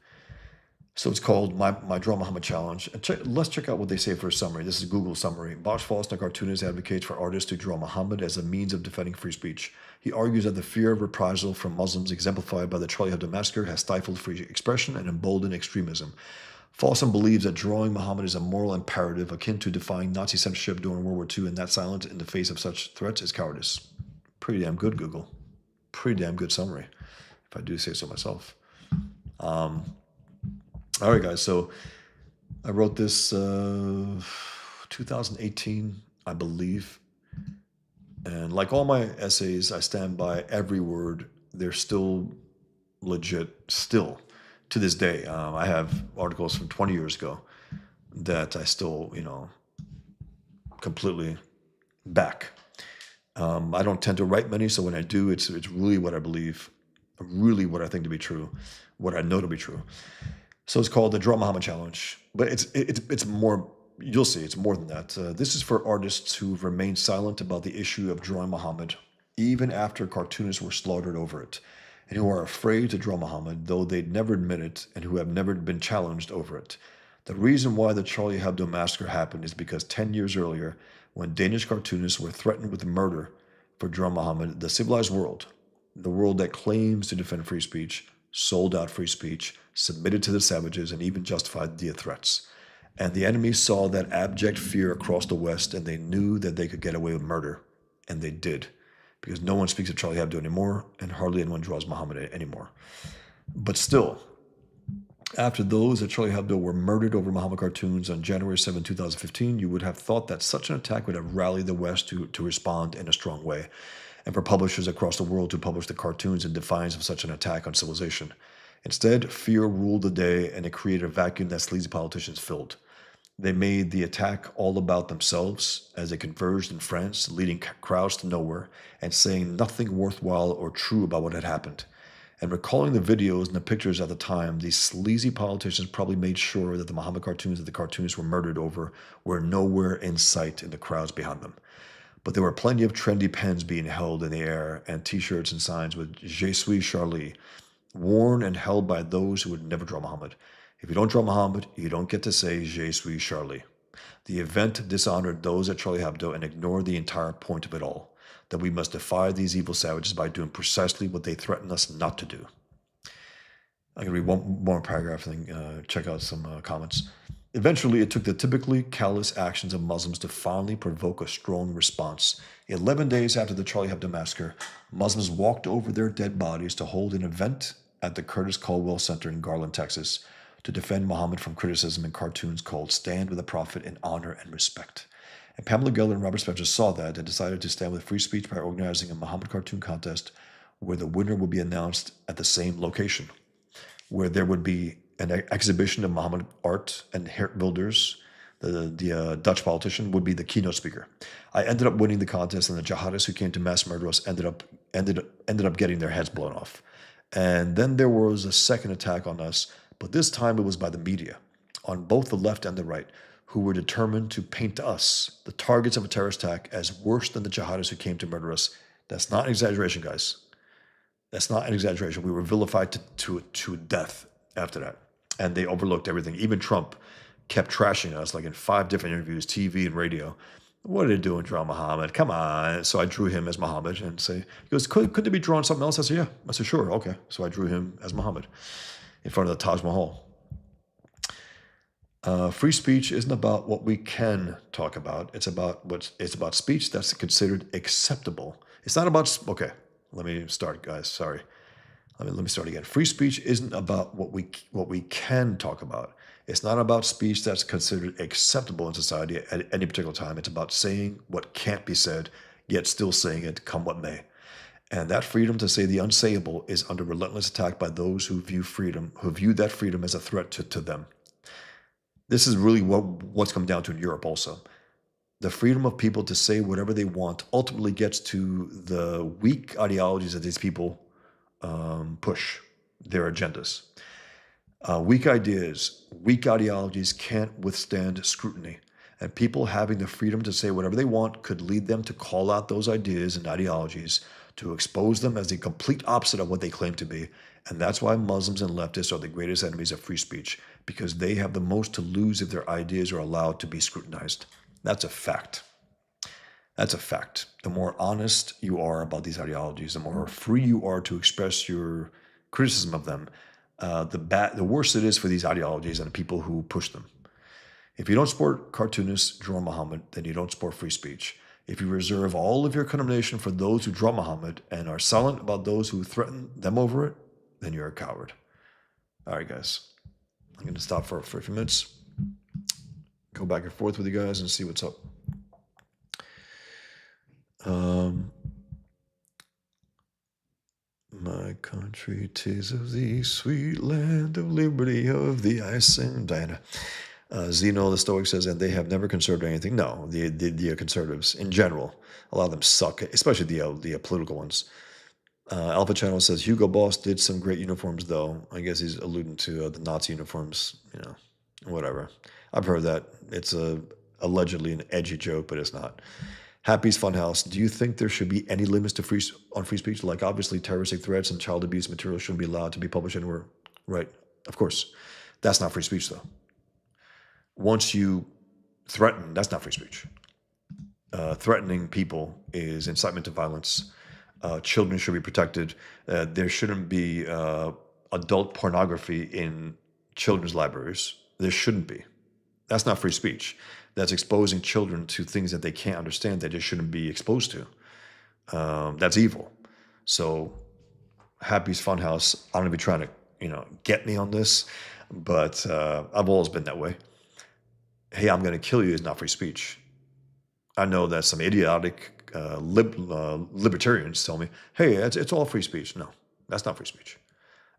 So it's called My Draw Muhammad Challenge. And let's check out what they say for a summary. This is Google summary. Bosch Falls, a cartoonist, advocates for artists to draw Muhammad as a means of defending free speech. He argues that the fear of reprisal from Muslims exemplified by the Charlie Hebdo massacre has stifled free expression and emboldened extremism. Falson believes that drawing Muhammad is a moral imperative akin to defying Nazi censorship during World War II, and that silence in the face of such threats is cowardice. Pretty damn good, Google. Pretty damn good summary, if I do say so myself. All right, guys. So I wrote this 2018, I believe. And like all my essays, I stand by every word. They're still legit, still to this day. I have articles from 20 years ago that I still, completely back. I don't tend to write many, so when I do, it's really what I believe, really what I think to be true, what I know to be true. So it's called the Draw Muhammad Challenge, but it's more. You'll see, it's more than that. This is for artists who've remained silent about the issue of drawing Muhammad, even after cartoonists were slaughtered over it, and who are afraid to draw Muhammad, though they'd never admit it, and who have never been challenged over it. The reason why the Charlie Hebdo massacre happened is because 10 years earlier, when Danish cartoonists were threatened with murder for drawing Muhammad, the civilized world, the world that claims to defend free speech, sold out free speech, submitted to the savages, and even justified the threats. And the enemy saw that abject fear across the West, and they knew that they could get away with murder. And they did. Because no one speaks of Charlie Hebdo anymore, and hardly anyone draws Muhammad anymore. But still, after those at Charlie Hebdo were murdered over Muhammad cartoons on January 7, 2015, you would have thought that such an attack would have rallied the West to respond in a strong way, and for publishers across the world to publish the cartoons in defiance of such an attack on civilization. Instead, fear ruled the day, and it created a vacuum that sleazy politicians filled. They made the attack all about themselves as they converged in France, leading crowds to nowhere and saying nothing worthwhile or true about what had happened. And recalling the videos and the pictures at the time, these sleazy politicians probably made sure that the Muhammad cartoons that the cartoonists were murdered over were nowhere in sight in the crowds behind them. But there were plenty of trendy pens being held in the air and t-shirts and signs with Je suis Charlie, worn and held by those who would never draw Muhammad. If you don't draw Muhammad, you don't get to say Je suis Charlie. The event dishonored those at Charlie Hebdo and ignored the entire point of it all, that we must defy these evil savages by doing precisely what they threaten us not to do. I'm going to read one more paragraph and then check out some comments. Eventually, it took the typically callous actions of Muslims to finally provoke a strong response. 11 days after the Charlie Hebdo massacre, Muslims walked over their dead bodies to hold an event at the Curtis Caldwell Center in Garland, Texas, to defend Muhammad from criticism in cartoons called Stand with the Prophet in Honor and Respect. And Pamela Geller and Robert Spencer saw that and decided to stand with free speech by organizing a Muhammad cartoon contest where the winner would be announced at the same location, where there would be an exhibition of Muhammad art and hair builders, the Dutch politician, would be the keynote speaker. I ended up winning the contest, and the jihadists who came to mass murder us ended up getting their heads blown off. And then there was a second attack on us, but this time it was by the media, on both the left and the right, who were determined to paint us, the targets of a terrorist attack, as worse than the jihadists who came to murder us. That's not an exaggeration, guys. That's not an exaggeration. We were vilified to death after that. And they overlooked everything. Even Trump kept trashing us, like in 5 different interviews, TV and radio. What are they doing, draw Muhammad? Come on. So I drew him as Muhammad and he goes, couldn't it be drawn something else? I said, yeah. I said, sure, okay. So I drew him as Muhammad in front of the Taj Mahal. Free speech isn't about what we can talk about. It's about speech that's considered acceptable. It's not about, okay, let me start, guys. Sorry. Let me start again. Free speech isn't about what we can talk about. It's not about speech that's considered acceptable in society at any particular time. It's about saying what can't be said, yet still saying it, come what may. And that freedom to say the unsayable is under relentless attack by those who view that freedom as a threat to them. This is really what's come down to in Europe also. The freedom of people to say whatever they want ultimately gets to the weak ideologies that these people push, their agendas. Weak ideas, weak ideologies can't withstand scrutiny. And people having the freedom to say whatever they want could lead them to call out those ideas and ideologies, to expose them as the complete opposite of what they claim to be. And that's why Muslims and leftists are the greatest enemies of free speech, because they have the most to lose if their ideas are allowed to be scrutinized. That's a fact. That's a fact. The more honest you are about these ideologies, the more free you are to express your criticism of them, the worse it is for these ideologies and the people who push them. If you don't support cartoonists draw Muhammad, then you don't support free speech. If you reserve all of your condemnation for those who draw Muhammad and are silent about those who threaten them over it, then you're a coward. All right, guys. I'm going to stop for a few minutes, go back and forth with you guys and see what's up. My country, 'tis of thee, sweet land of liberty, of thee I sing. Diana. Zeno, the Stoic, says, and they have never conserved anything. No, the conservatives in general, a lot of them suck, especially the political ones. Alpha Channel says, Hugo Boss did some great uniforms, though. I guess he's alluding to the Nazi uniforms, whatever. I've heard that. It's allegedly an edgy joke, but it's not. Happy's Funhouse, do you think there should be any limits to free speech? Like, obviously, terroristic threats and child abuse material shouldn't be allowed to be published anywhere. Right, of course. That's not free speech, though. Once you threaten, that's not free speech. Threatening people is incitement to violence. Children should be protected. There shouldn't be adult pornography in children's libraries. There shouldn't be. That's not free speech. That's exposing children to things that they can't understand, they just shouldn't be exposed to. That's evil. So Happy's Funhouse, I don't know if you're trying to, get me on this, but I've always been that way. Hey, I'm going to kill you is not free speech. I know that some idiotic libertarians tell me, hey, it's all free speech. No, that's not free speech.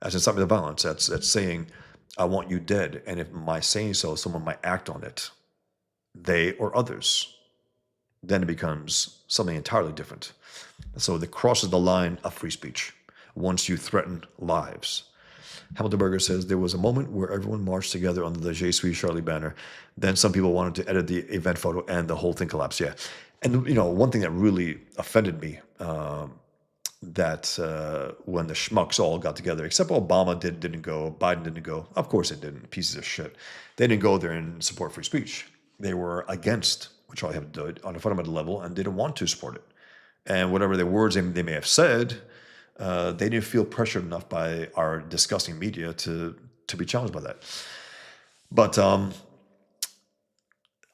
That's incitement to violence. That's saying, I want you dead. And if my saying so, someone might act on it, they or others, then it becomes something entirely different. So it crosses the line of free speech once you threaten lives. Hamilton Berger says, there was a moment where everyone marched together under the Je suis Charlie banner. Then some people wanted to edit the event photo and the whole thing collapsed. Yeah. And, one thing that really offended me, that when the schmucks all got together, except Obama didn't go, Biden didn't go. Of course they didn't, pieces of shit. They didn't go there and support free speech. They were against what Charlie Hebdo did on a fundamental level and didn't want to support it. And whatever the words they may have said, they didn't feel pressured enough by our disgusting media to be challenged by that. But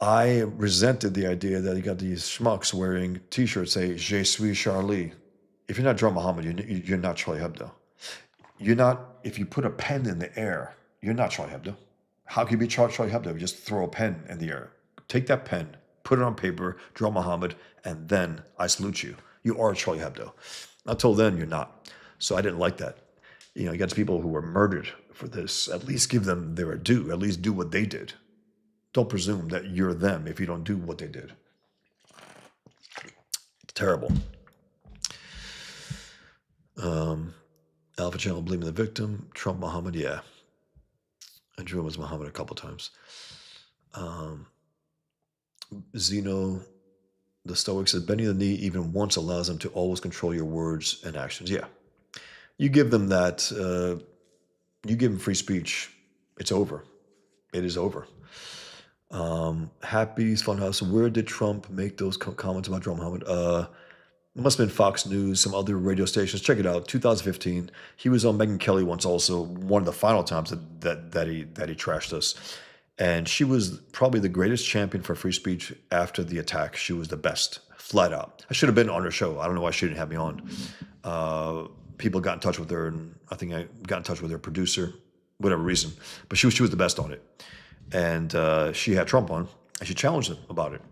I resented the idea that you got these schmucks wearing T-shirts say "Je suis Charlie." If you're not John Muhammad, you're not Charlie Hebdo. You're not. If you put a pen in the air, you're not Charlie Hebdo. How can you be Charlie Hebdo if you just throw a pen in the air? Take that pen, put it on paper, draw Muhammad, and then I salute you. You are Charlie Hebdo. Until then, you're not. So I didn't like that. You got people who were murdered for this. At least give them their due. At least do what they did. Don't presume that you're them if you don't do what they did. It's terrible. Alpha Channel blaming the victim. Trump, Muhammad, yeah. I drew him as Muhammad a couple times. Zeno, the Stoic says, bending the knee even once allows them to always control your words and actions. Yeah. You give them that, you give them free speech, it's over. It is over. Happy's Funhouse, where did Trump make those comments about Joe Muhammad? It must have been Fox News, some other radio stations. Check it out. 2015. He was on Megyn Kelly once also, one of the final times that he trashed us. And she was probably the greatest champion for free speech after the attack. She was the best, flat out. I should have been on her show. I don't know why she didn't have me on. People got in touch with her, and I think I got in touch with her producer, whatever reason. But she was the best on it. And she had Trump on, and she challenged him about it.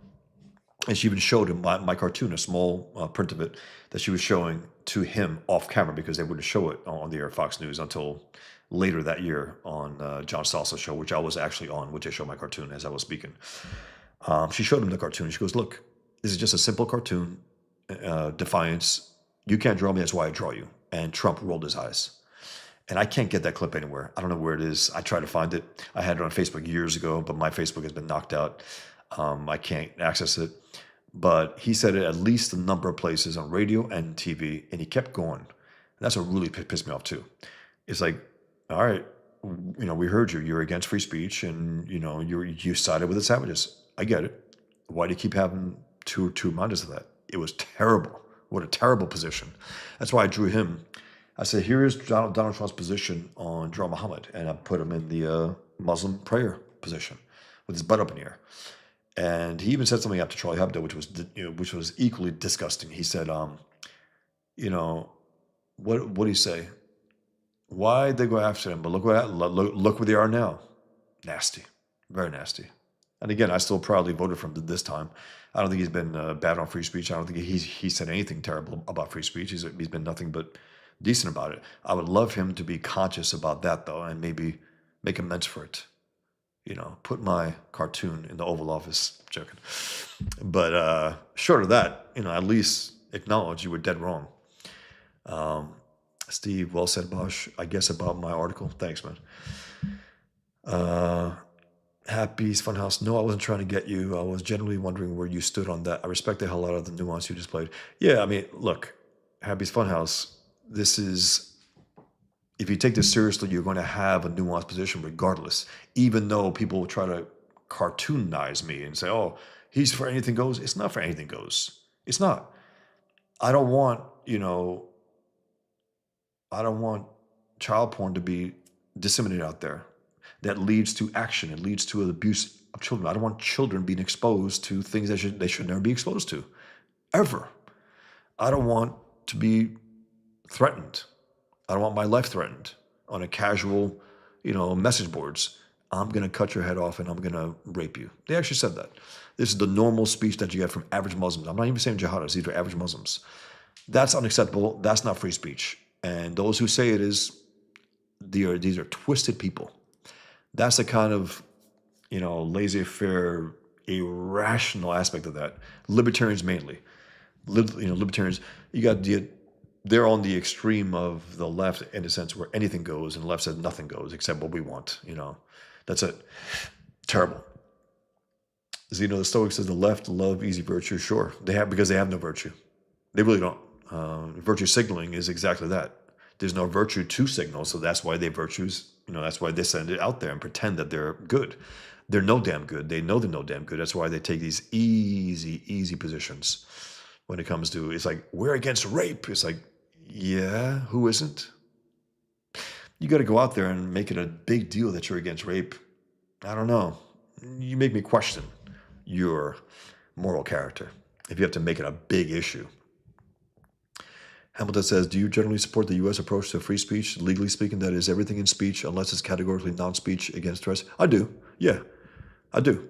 And she even showed him my cartoon, a small print of it, that she was showing to him off camera because they wouldn't show it on the air of Fox News until later that year on John Salsa's show, which I was actually on, which I showed my cartoon as I was speaking. She showed him the cartoon. She goes, look, this is just a simple cartoon, defiance. You can't draw me, that's why I draw you. And Trump rolled his eyes. And I can't get that clip anywhere. I don't know where it is. I tried to find it. I had it on Facebook years ago, but my Facebook has been knocked out. I can't access it. But he said it at least a number of places on radio and TV, and he kept going. And that's what really pissed me off too. It's like, all right, we heard you. You're against free speech, and you sided with the savages. I get it. Why do you keep having to remind us of that? It was terrible. What a terrible position. That's why I drew him. I said, here is Donald Trump's position on Joe Muhammad, and I put him in the Muslim prayer position with his butt up in the air. And he even said something after Charlie Hebdo, which was equally disgusting. He said, what did he say? Why'd they go after him? But look where they are now. Nasty, very nasty. And again, I still proudly voted for him this time. I don't think he's been bad on free speech. I don't think he said anything terrible about free speech. He's been nothing but decent about it. I would love him to be conscious about that though, and maybe make amends for it. Put my cartoon in the Oval Office. Joking. But short of that, at least acknowledge you were dead wrong. Steve, well said, Bosch. I guess about my article. Thanks, man. Happy's Funhouse. No, I wasn't trying to get you. I was genuinely wondering where you stood on that. I respect the hell out of the nuance you displayed. Yeah, I mean, look, Happy's Funhouse, this is... If you take this seriously, you're going to have a nuanced position regardless, even though people will try to cartoonize me and say, oh, he's for anything goes. It's not for anything goes. It's not. I don't want child porn to be disseminated out there. That leads to action. It leads to the abuse of children. I don't want children being exposed to things they should never be exposed to, ever. I don't want to be threatened. I don't want my life threatened on a casual, message boards. I'm going to cut your head off and I'm going to rape you. They actually said that. This is the normal speech that you get from average Muslims. I'm not even saying jihadists. These are average Muslims. That's unacceptable. That's not free speech. And those who say it is, these are twisted people. That's the kind of, laissez-faire, irrational aspect of that. Libertarians mainly. Libertarians, you got they're on the extreme of the left in a sense where anything goes, and the left says nothing goes except what we want. That's it. Terrible. Zeno the Stoic says the left love easy virtue. Sure, because they have no virtue. They really don't. Virtue signaling is exactly that. There's no virtue to signal, so that's why that's why they send it out there and pretend that they're good. They're no damn good. They know they're no damn good. That's why they take these easy positions when it comes to, it's like, we're against rape. It's like, yeah, who isn't? You got to go out there and make it a big deal that you're against rape. I don't know. You make me question your moral character if you have to make it a big issue. Hamilton says, do you generally support the U.S. approach to free speech? Legally speaking, that is everything in speech unless it's categorically non-speech against threats. I do. Yeah, I do.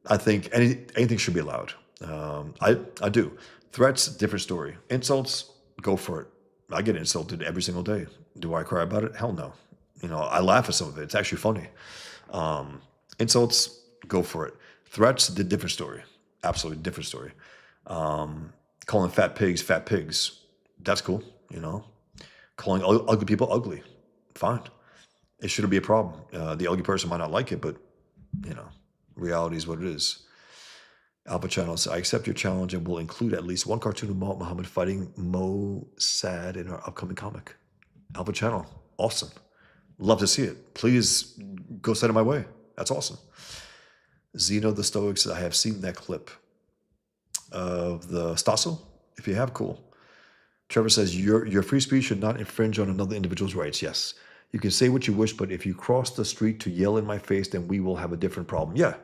I think anything should be allowed. I do. Threats, different story. Insults, go for it. I get insulted every single day. Do I cry about it? Hell no. I laugh at some of it. It's actually funny. Insults, go for it. Threats, the different story. Absolutely different story. Calling fat pigs, that's cool, you know. Calling ugly people ugly, fine. It shouldn't be a problem. The ugly person might not like it, but, you know, reality is what it is. Alpha Channel says, I accept your challenge and will include at least one cartoon of Muhammad fighting Mo Sad in our upcoming comic. Alpha Channel, awesome. Love to see it. Please go send it my way. That's awesome. Zeno the Stoic says, I have seen that clip of the Stasso. If you have, cool. Trevor says, your free speech should not infringe on another individual's rights. Yes. You can say what you wish, but if you cross the street to yell in my face, then we will have a different problem. Yeah,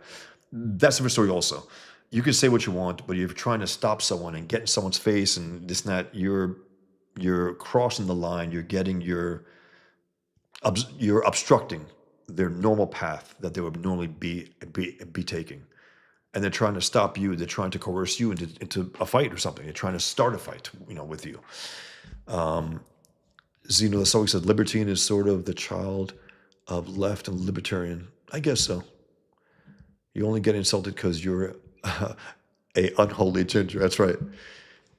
that's a different story also. You can say what you want, but if you're trying to stop someone and get in someone's face and this and that, you're crossing the line. You're obstructing their normal path that they would normally be taking. And they're trying to stop you. They're trying to coerce you into a fight or something. They're trying to start a fight, with you. Zeno the Stoic said, libertine is sort of the child of left and libertarian. I guess so. You only get insulted because you're a unholy ginger. That's right.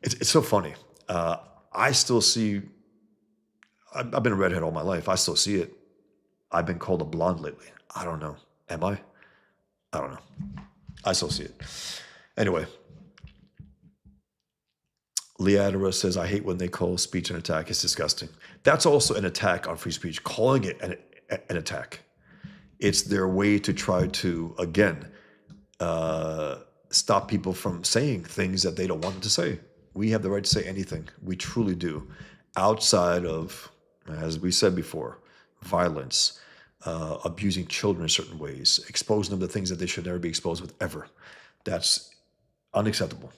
It's so funny. I still see, I've been a redhead all my life. I still see it. I've been called a blonde lately. I don't know. Am I? I don't know. I still see it. Anyway, Leadera says, I hate when they call speech an attack. It's disgusting. That's also an attack on free speech, calling it an attack. It's their way to try to, again, stop people from saying things that they don't want them to say. We have the right to say anything. We truly do. Outside of, as we said before, violence, abusing children in certain ways, exposing them to things that they should never be exposed with ever. That's unacceptable.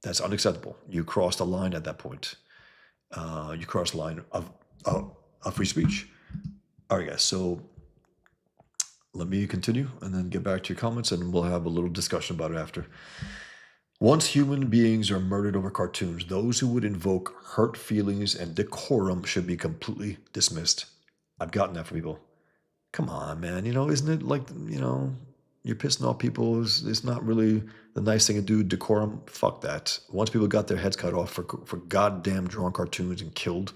That's unacceptable. You crossed a line at that point. You crossed the line of free speech. All right, guys. So let me continue and then get back to your comments, and we'll have a little discussion about it after. Once human beings are murdered over cartoons, those who would invoke hurt feelings and decorum should be completely dismissed. I've gotten that from people. Come on, man. Isn't it like, you're pissing off people. It's not really the nice thing to do. Decorum, fuck that. Once people got their heads cut off for goddamn drawn cartoons and killed,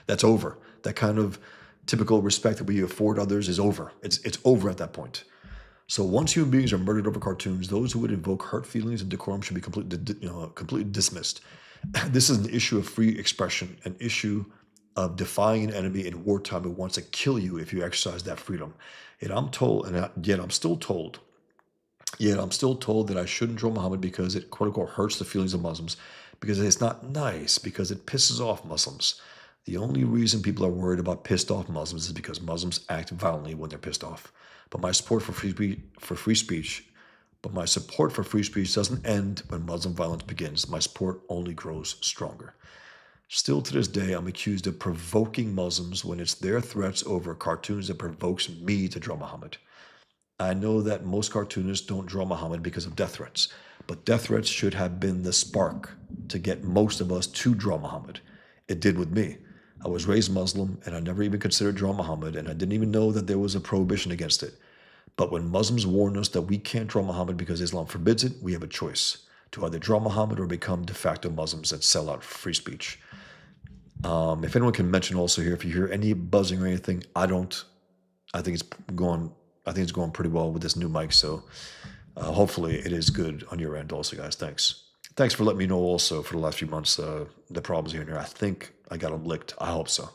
that's over. That kind of typical respect that we afford others is over. It's over at that point. So once human beings are murdered over cartoons, those who would invoke hurt feelings and decorum should be completely dismissed. This is an issue of free expression, an issue of defying an enemy in wartime who wants to kill you if you exercise that freedom. Yet I'm still told that I shouldn't draw Muhammad because it, quote unquote, hurts the feelings of Muslims, because it's not nice, because it pisses off Muslims. The only reason people are worried about pissed off Muslims is because Muslims act violently when they're pissed off. But my support for free speech doesn't end when Muslim violence begins. My support only grows stronger. Still to this day, I'm accused of provoking Muslims when it's their threats over cartoons that provokes me to draw Muhammad. I know that most cartoonists don't draw Muhammad because of death threats, but death threats should have been the spark to get most of us to draw Muhammad. It did with me. I was raised Muslim, and I never even considered drawing Muhammad, and I didn't even know that there was a prohibition against it. But when Muslims warn us that we can't draw Muhammad because Islam forbids it, we have a choice to either draw Muhammad or become de facto Muslims that sell out free speech. If anyone can mention also here, if you hear any buzzing or anything, I don't. I think it's going pretty well with this new mic. So hopefully it is good on your end also, guys. Thanks for letting me know also for the last few months the problems here and there. I think I got them licked. I hope so.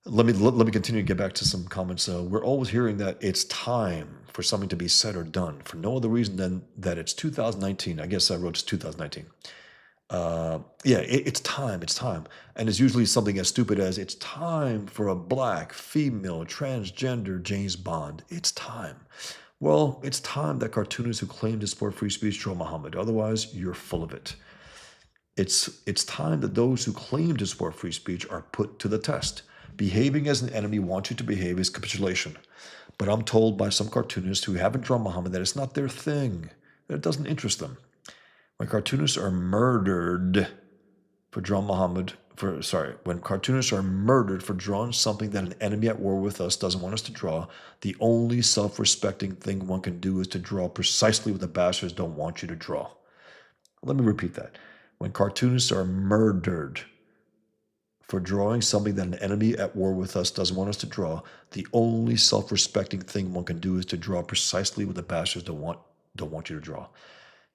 Let me continue to get back to some comments. We're always hearing that it's time for something to be said or done for no other reason than that it's 2019. I guess I wrote it's 2019. It's time. And it's usually something as stupid as it's time for a black, female, transgender James Bond. It's time. Well, it's time that cartoonists who claim to support free speech draw Muhammad. Otherwise, you're full of it. It's time that those who claim to support free speech are put to the test. Behaving as an enemy wants you to behave is capitulation. But I'm told by some cartoonists who haven't drawn Muhammad that it's not their thing, that it doesn't interest them. When cartoonists are murdered for drawing Muhammad when cartoonists are murdered for drawing something that an enemy at war with us doesn't want us to draw, the only self-respecting thing one can do is to draw precisely what the bastards don't want you to draw. Let me repeat that. When cartoonists are murdered for drawing something that an enemy at war with us doesn't want us to draw, the only self-respecting thing one can do is to draw precisely what the bastards don't want you to draw.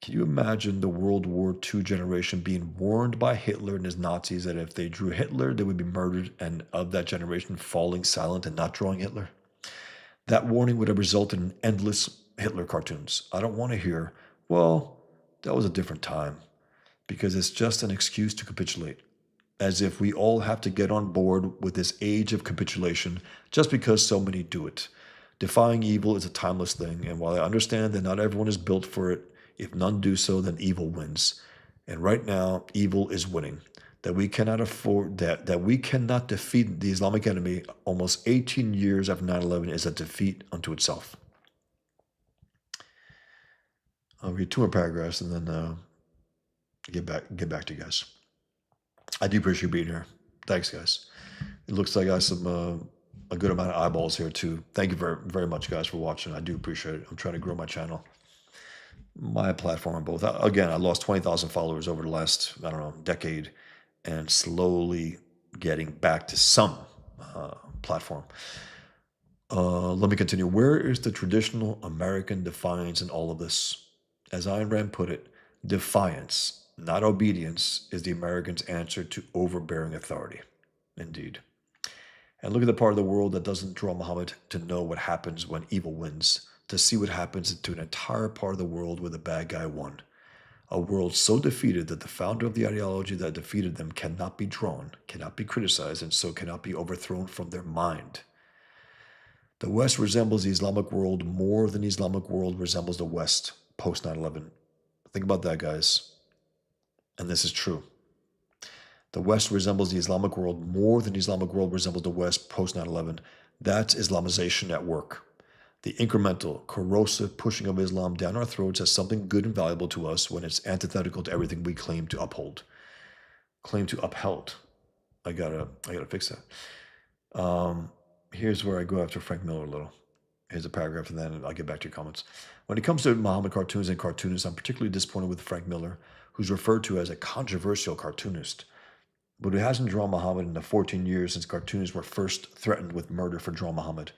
Can you imagine the World War II generation being warned by Hitler and his Nazis that if they drew Hitler, they would be murdered, and of that generation falling silent and not drawing Hitler? That warning would have resulted in endless Hitler cartoons. I don't want to hear, well, that was a different time, because it's just an excuse to capitulate. As if we all have to get on board with this age of capitulation just because so many do it. Defying evil is a timeless thing, and while I understand that not everyone is built for it, if none do so, then evil wins. And right now, evil is winning. That we cannot afford that we cannot defeat the Islamic enemy almost 18 years after 9/11 is a defeat unto itself. I'll read 2 more paragraphs and then get back to you guys. I do appreciate you being here. Thanks, guys. It looks like I got some a good amount of eyeballs here too. Thank you very very much, guys, for watching. I do appreciate it. I'm trying to grow my channel, my platform on both. Again, I lost 20,000 followers over the last, I don't know, decade, and slowly getting back to some platform. Let me continue. Where is the traditional American defiance in all of this? As Ayn Rand put it, defiance, not obedience, is the American's answer to overbearing authority. Indeed. And look at the part of the world that doesn't draw Muhammad to know what happens when evil wins, to see what happens to an entire part of the world where the bad guy won. A world so defeated that the founder of the ideology that defeated them cannot be drawn, cannot be criticized, and so cannot be overthrown from their mind. The West resembles the Islamic world more than the Islamic world resembles the West post 9/11. Think about that, guys. And this is true. The West resembles the Islamic world more than the Islamic world resembles the West post 9/11. That's Islamization at work. The incremental, corrosive pushing of Islam down our throats as something good and valuable to us when it's antithetical to everything we claim to uphold. Claim to upheld. I gotta fix that. Here's where I go after Frank Miller a little. Here's a paragraph, and then I'll get back to your comments. When it comes to Muhammad cartoons and cartoonists, I'm particularly disappointed with Frank Miller, who's referred to as a controversial cartoonist, but who hasn't drawn Muhammad in the 14 years since cartoonists were first threatened with murder for drawing Muhammad,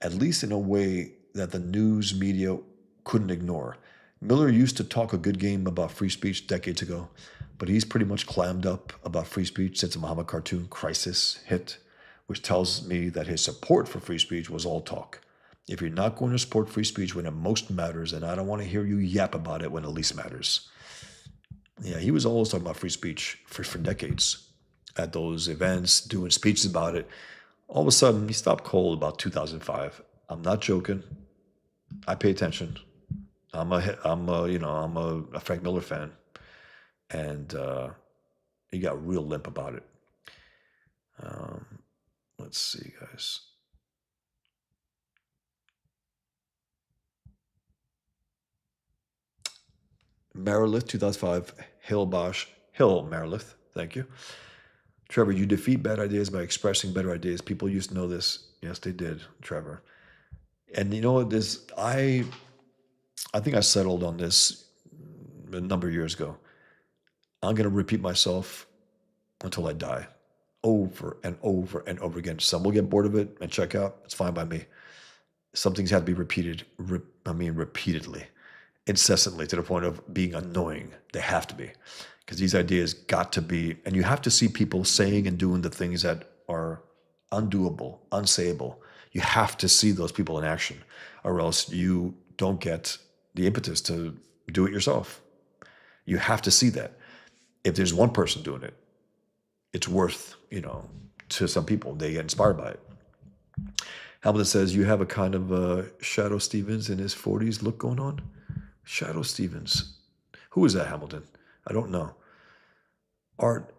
at least in a way that the news media couldn't ignore. Miller used to talk a good game about free speech decades ago, but he's pretty much clammed up about free speech since the Muhammad cartoon Crisis hit, which tells me that his support for free speech was all talk. If you're not going to support free speech when it most matters, then I don't want to hear you yap about it when it least matters. Yeah, he was always talking about free speech for decades at those events, doing speeches about it. All of a sudden, he stopped cold about 2005. I'm not joking. I pay attention. I'm a Frank Miller fan, and he got real limp about it. Let's see, guys. Merilith, 2005. Hill Merilith. Thank you. Trevor, you defeat bad ideas by expressing better ideas. People used to know this. Yes, they did, Trevor. And you know what? I think I settled on this a number of years ago. I'm going to repeat myself until I die, over and over and over again. Some will get bored of it and check out. It's fine by me. Some things have to be repeated. Repeatedly, incessantly, to the point of being annoying. They have to be, because these ideas got to be, and you have to see people saying and doing the things that are undoable, unsayable. You have to see those people in action, or else you don't get the impetus to do it yourself. You have to see that. If there's one person doing it, it's worth, to some people. They get inspired by it. Hamilton says, you have a kind of Shadow Stevens in his 40s look going on? Shadow Stevens. Who is that, Hamilton? I don't know. Art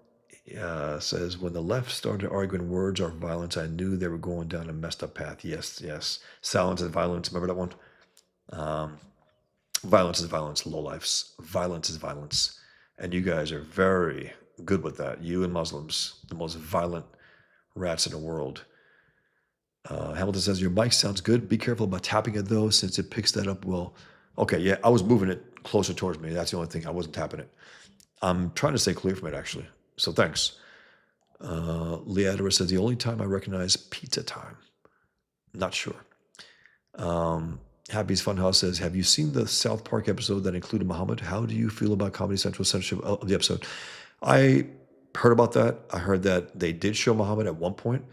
says, when the left started arguing words are violence, I knew they were going down a messed up path. Yes. Silence is violence. Remember that one? Violence is violence, lowlifes. Violence is violence. And you guys are very, good with that. You and Muslims, the most violent rats in the world. Hamilton says, your mic sounds good. Be careful about tapping it, though, since it picks that up well. Okay, yeah, I was moving it closer towards me. That's the only thing. I wasn't tapping it. I'm trying to stay clear from it, actually. So thanks. Leadra says, the only time I recognize pizza time. Not sure. Happy's Funhouse says, have you seen the South Park episode that included Muhammad? How do you feel about Comedy Central's censorship of the episode? I heard about that. I heard that they did show Muhammad at one point,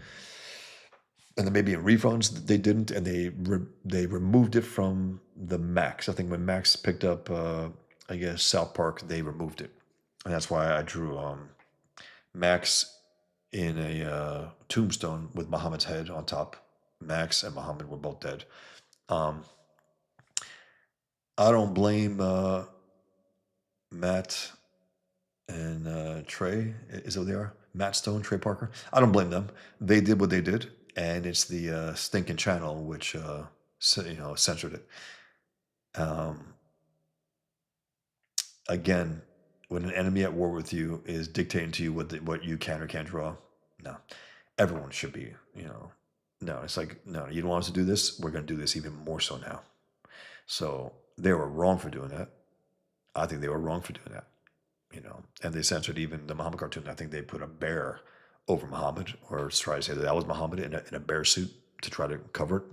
and then maybe in refunds they didn't, and they removed it from the Max. I think when Max picked up, I guess, South Park, they removed it. And that's why I drew Max in a tombstone with Muhammad's head on top. Max and Muhammad were both dead. I don't blame Matt and Trey. Is that what they are? Matt Stone, Trey Parker. I don't blame them. They did what they did, and it's the stinking channel which censored it. Again, when an enemy at war with you is dictating to you what you can or can't draw, no, everyone should be. No, it's like, no, you don't want us to do this. We're going to do this even more so now. So they were wrong for doing that. I think they were wrong for doing that. And they censored even the Muhammad cartoon. I think they put a bear over Muhammad, or try to say that was Muhammad in a bear suit to try to cover it.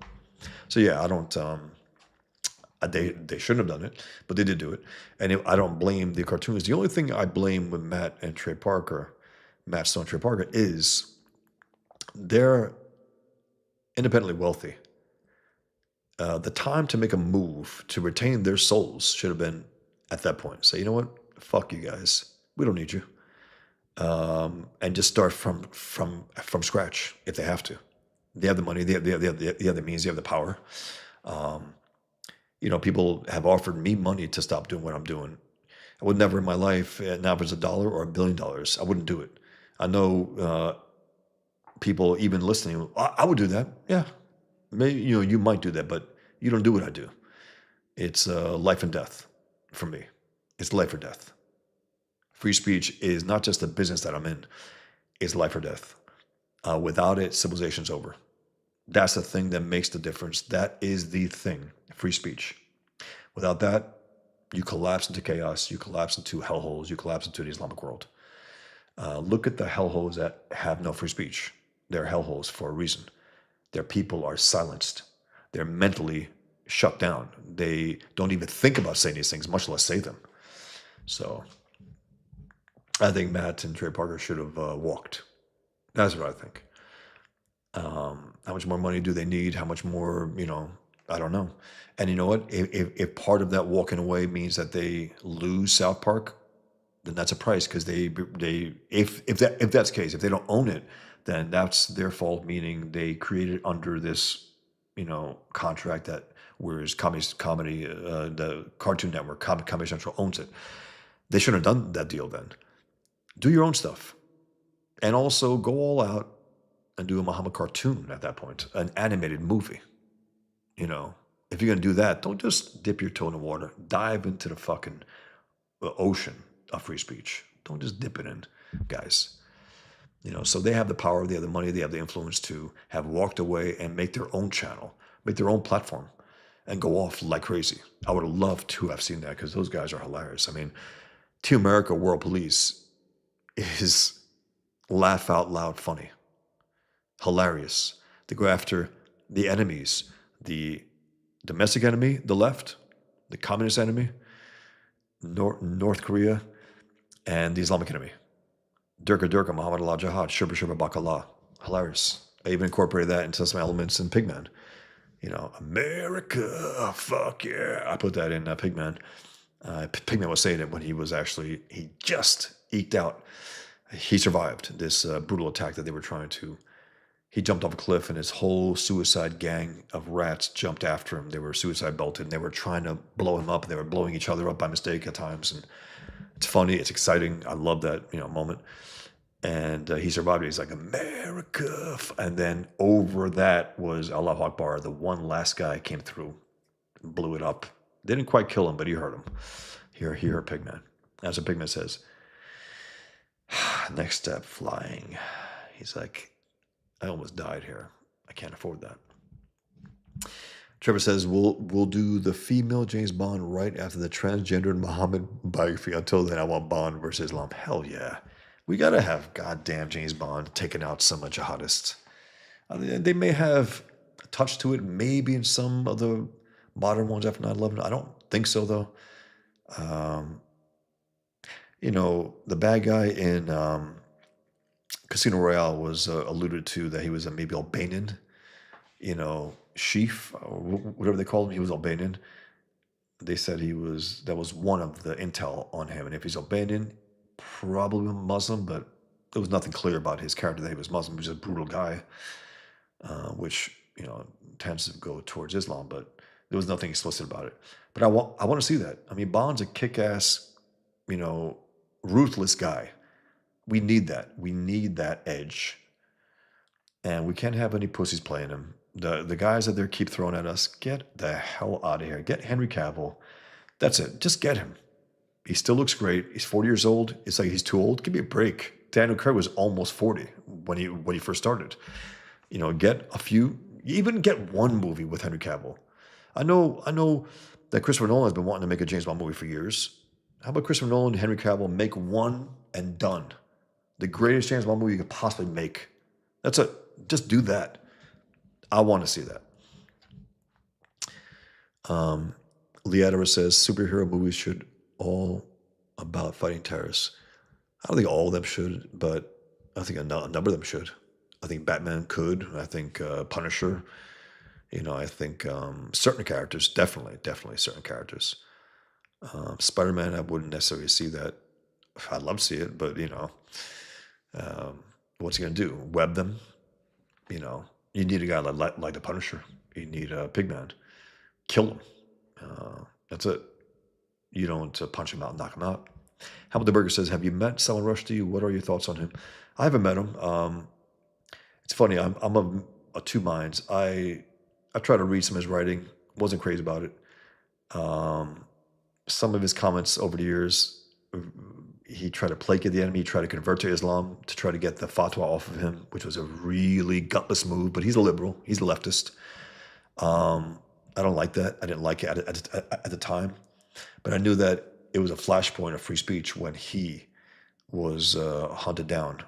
So yeah, I don't. They shouldn't have done it, but they did do it. And I don't blame the cartoons. The only thing I blame with Matt and Trey Parker, Matt Stone, Trey Parker, is they're independently wealthy. The time to make a move to retain their souls should have been at that point. Say, you know what? Fuck you guys. We don't need you. And just start from scratch if they have to. They have the money. They have the means. They have the power. People have offered me money to stop doing what I'm doing. I would never in my life, now if it's $1 or $1 billion, I wouldn't do it. I know people even listening, I would do that. Yeah. Maybe, you might do that, but you don't do what I do. It's life and death for me. It's life or death. Free speech is not just a business that I'm in. It's life or death. Without it, civilization's over. That's the thing that makes the difference. That is the thing, free speech. Without that, you collapse into chaos. You collapse into hellholes. You collapse into the Islamic world. Look at the hellholes that have no free speech. They're hellholes for a reason. Their people are silenced. They're mentally shut down. They don't even think about saying these things, much less say them. So I think Matt and Trey Parker should have walked. That's what I think. How much more money do they need? How much more, I don't know. And you know what? If part of that walking away means that they lose South Park, then that's a price, because if that's the case, if they don't own it, then that's their fault, meaning they created under this, contract that, whereas comedy, the Cartoon Network, Comedy Central owns it. They shouldn't have done that deal then. Do your own stuff. And also go all out and do a Muhammad cartoon at that point, an animated movie. If you're going to do that, don't just dip your toe in the water. Dive into the fucking ocean of free speech. Don't just dip it in, guys. So they have the power, they have the money, they have the influence to have walked away and make their own channel, make their own platform, and go off like crazy. I would have loved to have seen that, because those guys are hilarious. I mean, Team America World Police is laugh out loud funny, hilarious. They go after the enemies, the domestic enemy, the left, the communist enemy, North Korea, and the Islamic enemy. Durka Durka, Muhammad Allah Jihad, Shubba Shubba Bakallah. Hilarious. I even incorporated that into some elements in Pigman. America, fuck yeah. I put that in Pigman. Pigman was saying it when he just eked out. He survived this brutal attack that they were trying to. He jumped off a cliff, and his whole suicide gang of rats jumped after him. They were suicide belted, and they were trying to blow him up. They were blowing each other up by mistake at times. And it's funny. It's exciting. I love that moment. And he survived it. He's like, America. And then over that was Allahu Akbar. The one last guy came through, blew it up. Didn't quite kill him, but he hurt him. He hurt Pigman. That's what Pigman says. Next step, flying. He's like, I almost died here. I can't afford that. Trevor says, we'll do the female James Bond right after the transgendered Muhammad biography. Until then, I want Bond versus Islam. Hell yeah. We got to have goddamn James Bond taking out some jihadists. They may have a touch to it, maybe in some of the modern ones after 9/11. I don't think so, though. The bad guy in Casino Royale was alluded to that he was maybe Albanian, Sheaf, or whatever they called him. He was Albanian. They said that was one of the intel on him. And if he's Albanian, probably Muslim, but there was nothing clear about his character that he was Muslim. He was just a brutal guy, which, tends to go towards Islam, but there was nothing explicit about it. But I want to see that. I mean, Bond's a kick-ass, ruthless guy. We need that. We need that edge. And we can't have any pussies playing him. The guys that they keep throwing at us, get the hell out of here. Get Henry Cavill. That's it. Just get him. He still looks great. He's 40 years old. It's like he's too old. Give me a break. Daniel Craig was almost 40 when he first started. Get a few, even get one movie with Henry Cavill. I know that Christopher Nolan has been wanting to make a James Bond movie for years. How about Christopher Nolan and Henry Cavill make one and done? The greatest James Bond movie you could possibly make. That's it. Just do that. I want to see that. Lee Adams says superhero movies should all about fighting terrorists. I don't think all of them should, but I think a number of them should. I think Batman could. I think Punisher. I think certain characters, definitely certain characters. Spider-Man, I wouldn't necessarily see that. I'd love to see it, but what's he gonna do? Web them? You need a guy like the Punisher. You need a Pigman. Kill him. That's it. You don't punch him out and knock him out. Hamilton Burger says, have you met Salman Rushdie? What are your thoughts on him? I haven't met him. It's funny. I'm of two minds. I tried to read some of his writing. Wasn't crazy about it. Some of his comments over the years, he tried to placate the enemy, he tried to convert to Islam to try to get the fatwa off of him, which was a really gutless move, but he's a liberal. He's a leftist. I don't like that. I didn't like it at the time. But I knew that it was a flashpoint of free speech when he was hunted down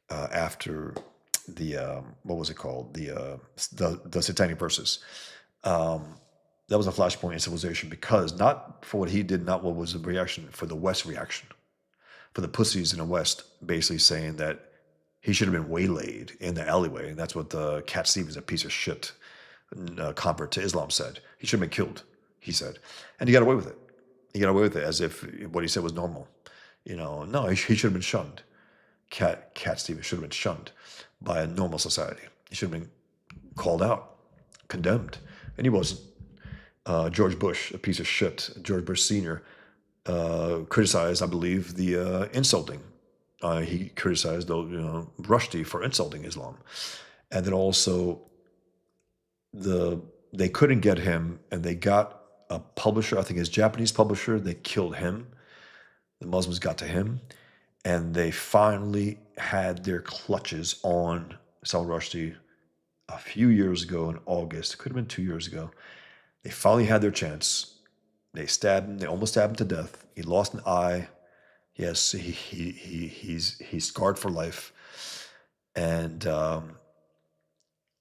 after the, what was it called? The Satanic Verses. That was a flashpoint in civilization because not for what he did, not what was the reaction, for the West reaction. For the pussies in the West basically saying that he should have been waylaid in the alleyway. And that's what the Cat Stevens, a piece of shit convert to Islam, said. He should have been killed, he said. And he got away with it. He got away with it as if what he said was normal. No, he should have been shunned. Cat Stevens should have been shunned by a normal society. He should have been called out, condemned. And he wasn't. George Bush, a piece of shit, George Bush Sr., criticized, I believe, the insulting. He criticized Rushdie for insulting Islam. And then also they couldn't get him, and they got a publisher, I think his Japanese publisher, they killed him. The Muslims got to him, and they finally had their clutches on Salman Rushdie a few years ago in August. Could have been 2 years ago. They finally had their chance. They stabbed him. They almost stabbed him to death. He lost an eye. Yes, he's scarred for life. And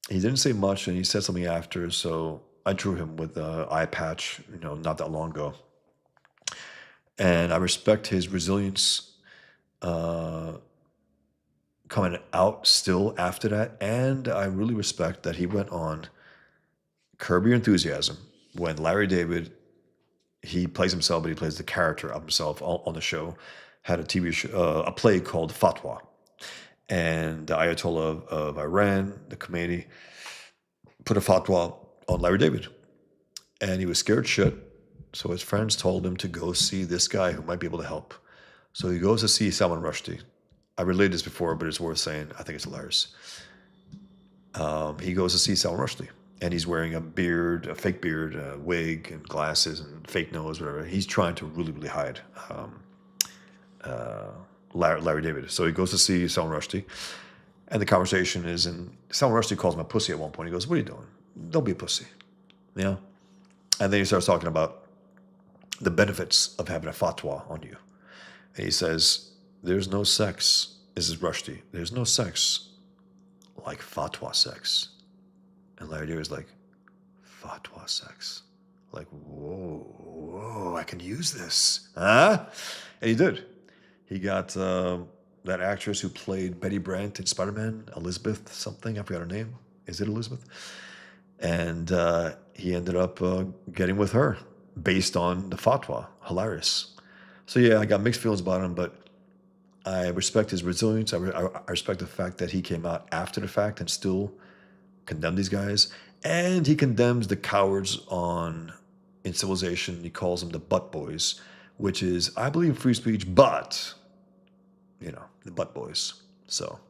he didn't say much, and he said something after. So I drew him with an eye patch, not that long ago. And I respect his resilience coming out still after that. And I really respect that he went on Curb Your Enthusiasm when Larry David, he plays himself, but he plays the character of himself on the show, had a TV show, a play called Fatwa. And the Ayatollah of Iran, the Khomeini, put a fatwa on Larry David. And he was scared shit. So his friends told him to go see this guy who might be able to help. So he goes to see Salman Rushdie. I related this before, but it's worth saying. I think it's hilarious. He goes to see Salman Rushdie. And he's wearing a beard, a fake beard, a wig, and glasses, and fake nose, whatever. He's trying to really, really hide Larry David. So he goes to see Salman Rushdie, and the conversation is, and Salman Rushdie calls him a pussy at one point. He goes, "What are you doing? Don't be a pussy," you know. And then he starts talking about the benefits of having a fatwa on you. And he says, "There's no sex." This is Rushdie. "There's no sex like fatwa sex." And Larry David's like, "Fatwa sex? Like, whoa, I can use this, huh?" And he did. He got that actress who played Betty Brant in Spider-Man, Elizabeth something, I forgot her name. Is it Elizabeth? And he ended up getting with her based on the fatwa. Hilarious. So yeah, I got mixed feelings about him, but I respect his resilience. I respect the fact that he came out after the fact and still condemned these guys. And he condemns the cowards in Civilization. He calls them the butt boys, which is, I believe in free speech, but, the butt boys. So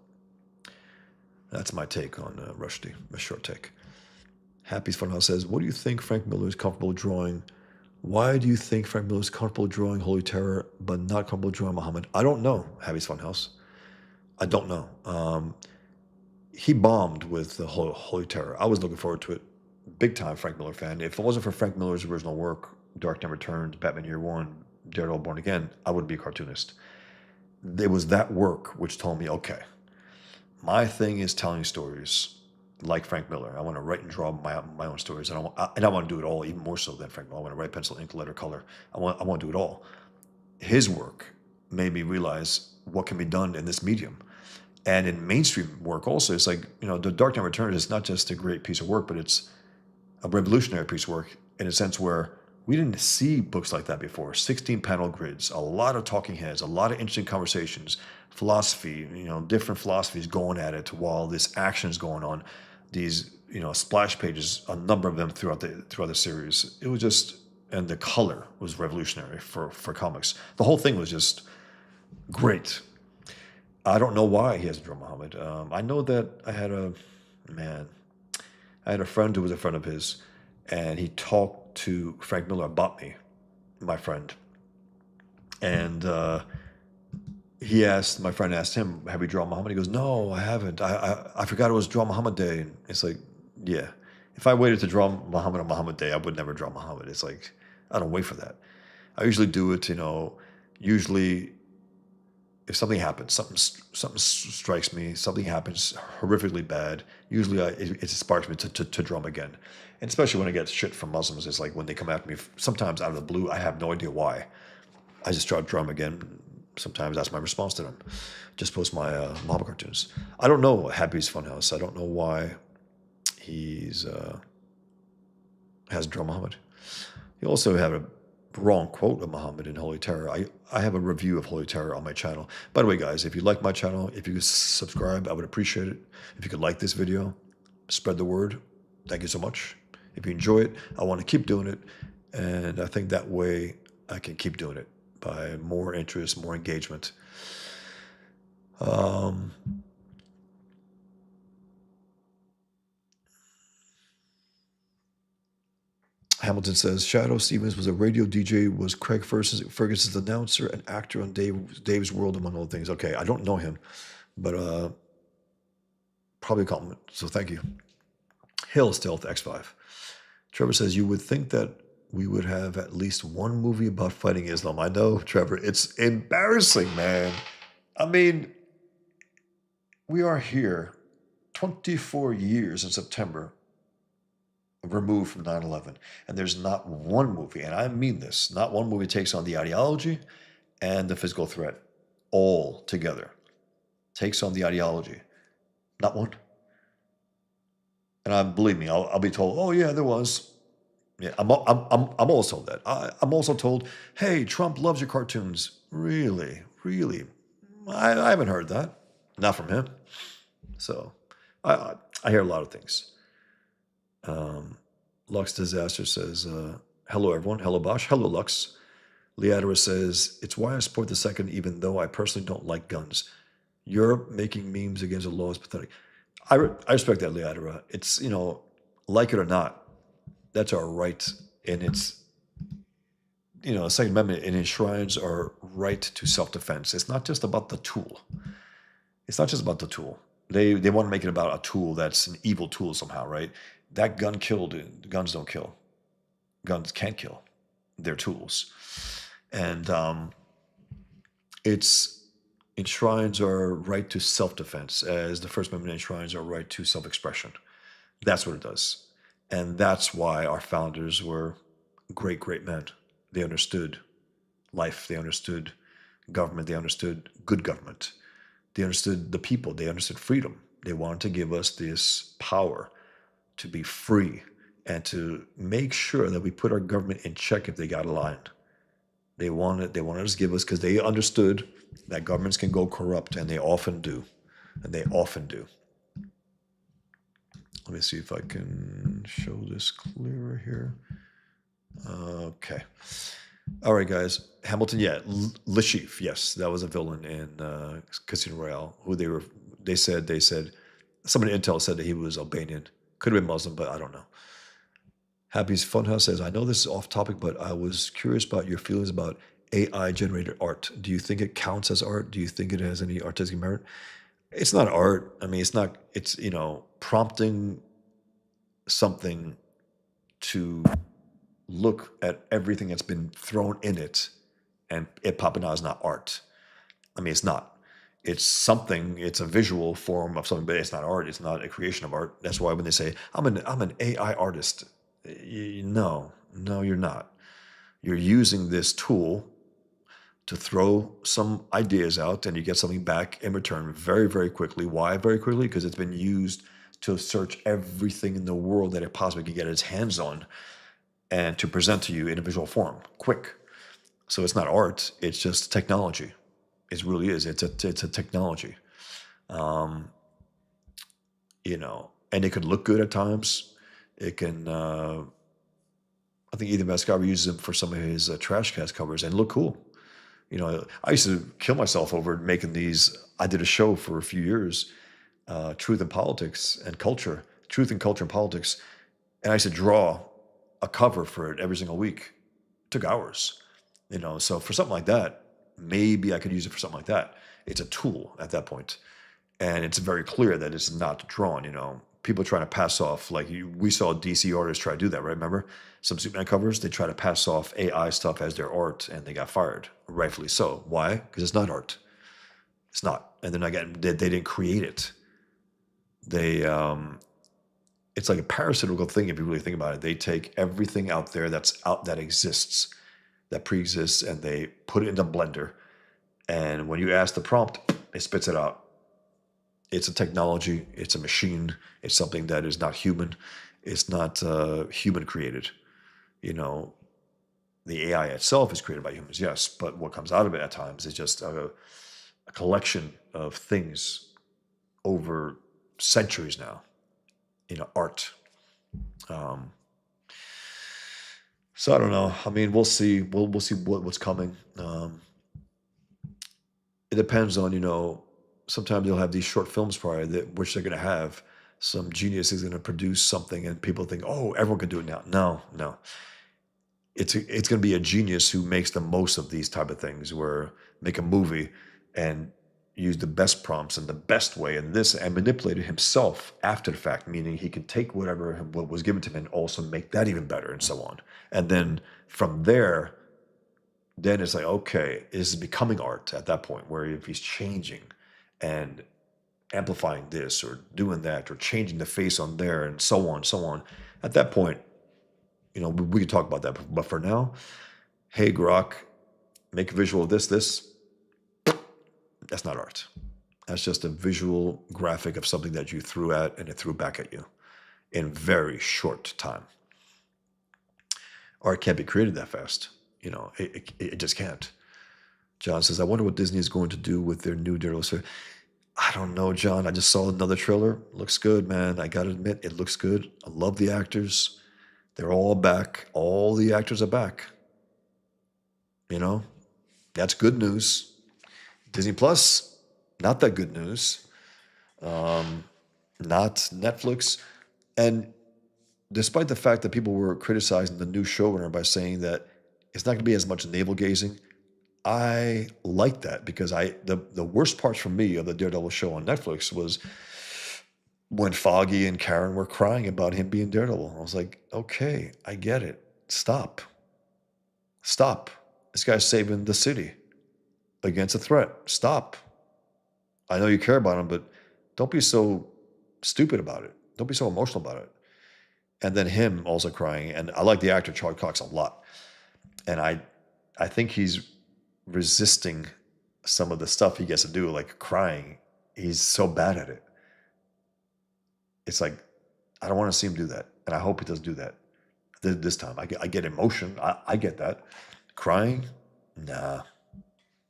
that's my take on Rushdie, a short take. Happy's Funhouse says, "What do you think Frank Miller is comfortable drawing? Why do you think Frank Miller is comfortable drawing Holy Terror, but not comfortable drawing Muhammad?" I don't know, Happy's Funhouse. I don't know. He bombed with the Holy Terror. I was looking forward to it. Big time Frank Miller fan. If it wasn't for Frank Miller's original work, Dark Knight Returns, Batman Year One, Daredevil Born Again, I wouldn't be a cartoonist. It was that work which told me, okay, my thing is telling stories like Frank Miller. I want to write and draw my own stories, and I want to do it all, even more so than Frank Miller. I want to write, pencil, ink, letter, color. I want to do it all. His work made me realize what can be done in this medium. And in mainstream work also, it's like, The Dark Knight Returns is not just a great piece of work, but it's a revolutionary piece of work in a sense where we didn't see books like that before. 16 panel grids, a lot of talking heads, a lot of interesting conversations, philosophy, different philosophies going at it while this action is going on. These, splash pages, a number of them throughout the series. It was just, and the color was revolutionary for comics. The whole thing was just great. I don't know why he hasn't drawn Muhammad. I know that I had a friend who was a friend of his, and he talked to Frank Miller about me, my friend. And my friend asked him, "Have you drawn Muhammad?" He goes, "No, I haven't. I forgot it was Draw Muhammad Day." And it's like, yeah. If I waited to draw Muhammad on Muhammad Day, I would never draw Muhammad. It's like, I don't wait for that. I usually do it, usually if something happens, something strikes me, something happens horrifically bad, usually it sparks me to drum again. And especially when I get shit from Muslims, it's like when they come after me, sometimes out of the blue, I have no idea why. I just try to drum again. Sometimes that's my response to them. Just post my Muhammad cartoons. I don't know Happy's Funhouse. I don't know why he's has drawn Muhammad. He also had a wrong quote of Muhammad in Holy Terror. I have a review of Holy Terror on my channel. By the way, guys, if you like my channel, if you could subscribe, I would appreciate it. If you could like this video, spread the word. Thank you so much. If you enjoy it, I want to keep doing it. And I think that way I can keep doing it by more interest, more engagement. Hamilton says, Shadow Stevens was a radio DJ, was Craig Ferguson's announcer, and actor on Dave's World, among other things. Okay, I don't know him, but probably a compliment, so thank you. Hill Stealth X5. Trevor says, you would think that we would have at least one movie about fighting Islam. I know, Trevor, it's embarrassing, man. I mean, we are here 24 years in September removed from 9/11, and there's not one movie, and I mean this, not one movie takes on the ideology and the physical threat all together. Takes on the ideology. Not one. And believe me, I'll be told, oh yeah, there was. Yeah, I'm also told that. I'm also told, hey, Trump loves your cartoons. Really? I haven't heard that. Not from him. So I hear a lot of things. Lux Disaster says, hello, everyone. Hello, Bosch. Hello, Lux. Leadera says, it's why I support the second, even though I personally don't like guns. Europe making memes against the law is pathetic. I respect that, Leadera. It's, like it or not, that's our right. And it's the Second Amendment, it enshrines our right to self-defense. It's not just about the tool. It's not just about the tool. They want to make it about a tool that's an evil tool somehow, right? That gun killed. Guns don't kill. Guns can't kill. They're tools, and it's enshrines our right to self-defense, as the First Amendment enshrines our right to self-expression. That's what it does, and that's why our founders were great, great men. They understood life. They understood government. They understood good government. They understood the people. They understood freedom. They wanted to give us this power to be free and to make sure that we put our government in check if they got aligned. They wanted us to give us, because they understood that governments can go corrupt, and they often do. And they often do. Let me see if I can show this clearer here. Okay. All right, guys. Hamilton, yeah, Le Chiffre, yes, that was a villain in Casino Royale. Who they said somebody in Intel said that he was Albanian. Could have been Muslim, but I don't know. Happy's Funhouse says, I know this is off topic, but I was curious about your feelings about AI generated art. Do you think it counts as art? Do you think it has any artistic merit? It's not art. I mean, it's prompting something to look at everything that's been thrown in it and it popping out is not art. I mean, it's not. It's something. It's a visual form of something, but it's not art. It's not a creation of art. That's why when they say I'm an AI artist, no, you're not. You're using this tool to throw some ideas out, and you get something back in return very, very quickly. Why very quickly? Because it's been used to search everything in the world that it possibly can get its hands on, and to present to you in a visual form, quick. So it's not art, it's just technology. It really is. It's a technology. And it could look good at times. It can, I think Ethan Vascaver uses them for some of his trash cast covers and look cool. I used to kill myself over making these. I did a show for a few years, Truth and Politics and Culture, Truth and Culture and Politics. And I used to draw a cover for it every single week. It took hours. So for something like that, maybe I could use it for something like that. It's a tool at that point. And it's very clear that it's not drawn. People trying to pass off, we saw DC artists try to do that, right? Remember some Superman covers, they try to pass off AI stuff as their art, and they got fired, rightfully so. Why? Because it's not art. It's not. And they're not getting, they didn't create it. It's like a parasitical thing if you really think about it. They take everything out there that exists, that pre-exists, and they put it into Blender. And when you ask the prompt, it spits it out. It's a technology. It's a machine. It's something that is not human. It's not human created. The AI itself is created by humans, yes, but what comes out of it at times is just a collection of things over centuries now. Art. So I don't know. I mean, we'll see. We'll see what's coming. It depends on, sometimes they'll have these short films prior which they're going to have. Some genius is going to produce something and people think, oh, everyone can do it now. No. It's going to be a genius who makes the most of these type of things, where make a movie and use the best prompts in the best way and manipulate it himself after the fact, meaning he can take what was given to him and also make that even better and so on. And then from there, then it's like, okay, this is becoming art at that point, where if he's changing and amplifying this or doing that or changing the face on there and so on, at that point, we could talk about that. But for now, hey, Grok, make a visual of this. That's not art. That's just a visual graphic of something that you threw at and it threw back at you in very short time. Art can't be created that fast. It just can't. John says, I wonder what Disney is going to do with their new Daredevil. I don't know, John. I just saw another trailer. Looks good, man. I got to admit, it looks good. I love the actors. They're all back. All the actors are back. That's good news. Disney Plus, not that good news. Not Netflix. And despite the fact that people were criticizing the new showrunner by saying that It's not going to be as much navel gazing. I like that because the worst parts for me of the Daredevil show on Netflix was when Foggy and Karen were crying about him being Daredevil. I was like, okay, I get it. Stop. Stop. This guy's saving the city against a threat. Stop. I know you care about him, but don't be so stupid about it. Don't be so emotional about it. And then him also crying. And I like the actor Charlie Cox a lot. And I think he's resisting some of the stuff he gets to do, like crying. He's so bad at it. It's like, I don't want to see him do that. And I hope he doesn't do that this time. I get emotion. I get that. Crying? Nah.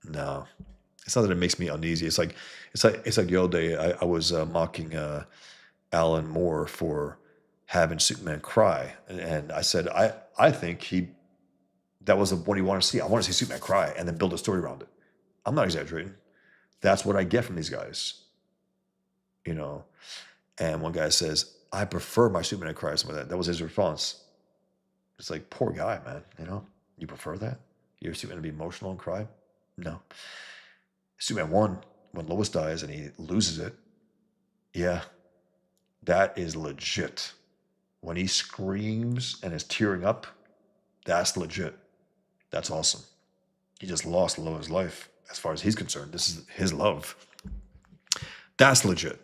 No. It's not that it makes me uneasy. It's like the other day I was mocking Alan Moore for having Superman cry. And I said, I think that was what he wanted to see. I want to see Superman cry and then build a story around it. I'm not exaggerating. That's what I get from these guys. You know? And one guy says, I prefer my Superman to cry, something like that. That was his response. It's like, poor guy, man. You know? You prefer that? Your Superman to be emotional and cry? No. Superman 1, when Lois dies and he loses it, yeah, that is legit. When he screams and is tearing up, that's legit. That's awesome. He just lost Lois' life. As far as he's concerned, this is his love. That's legit.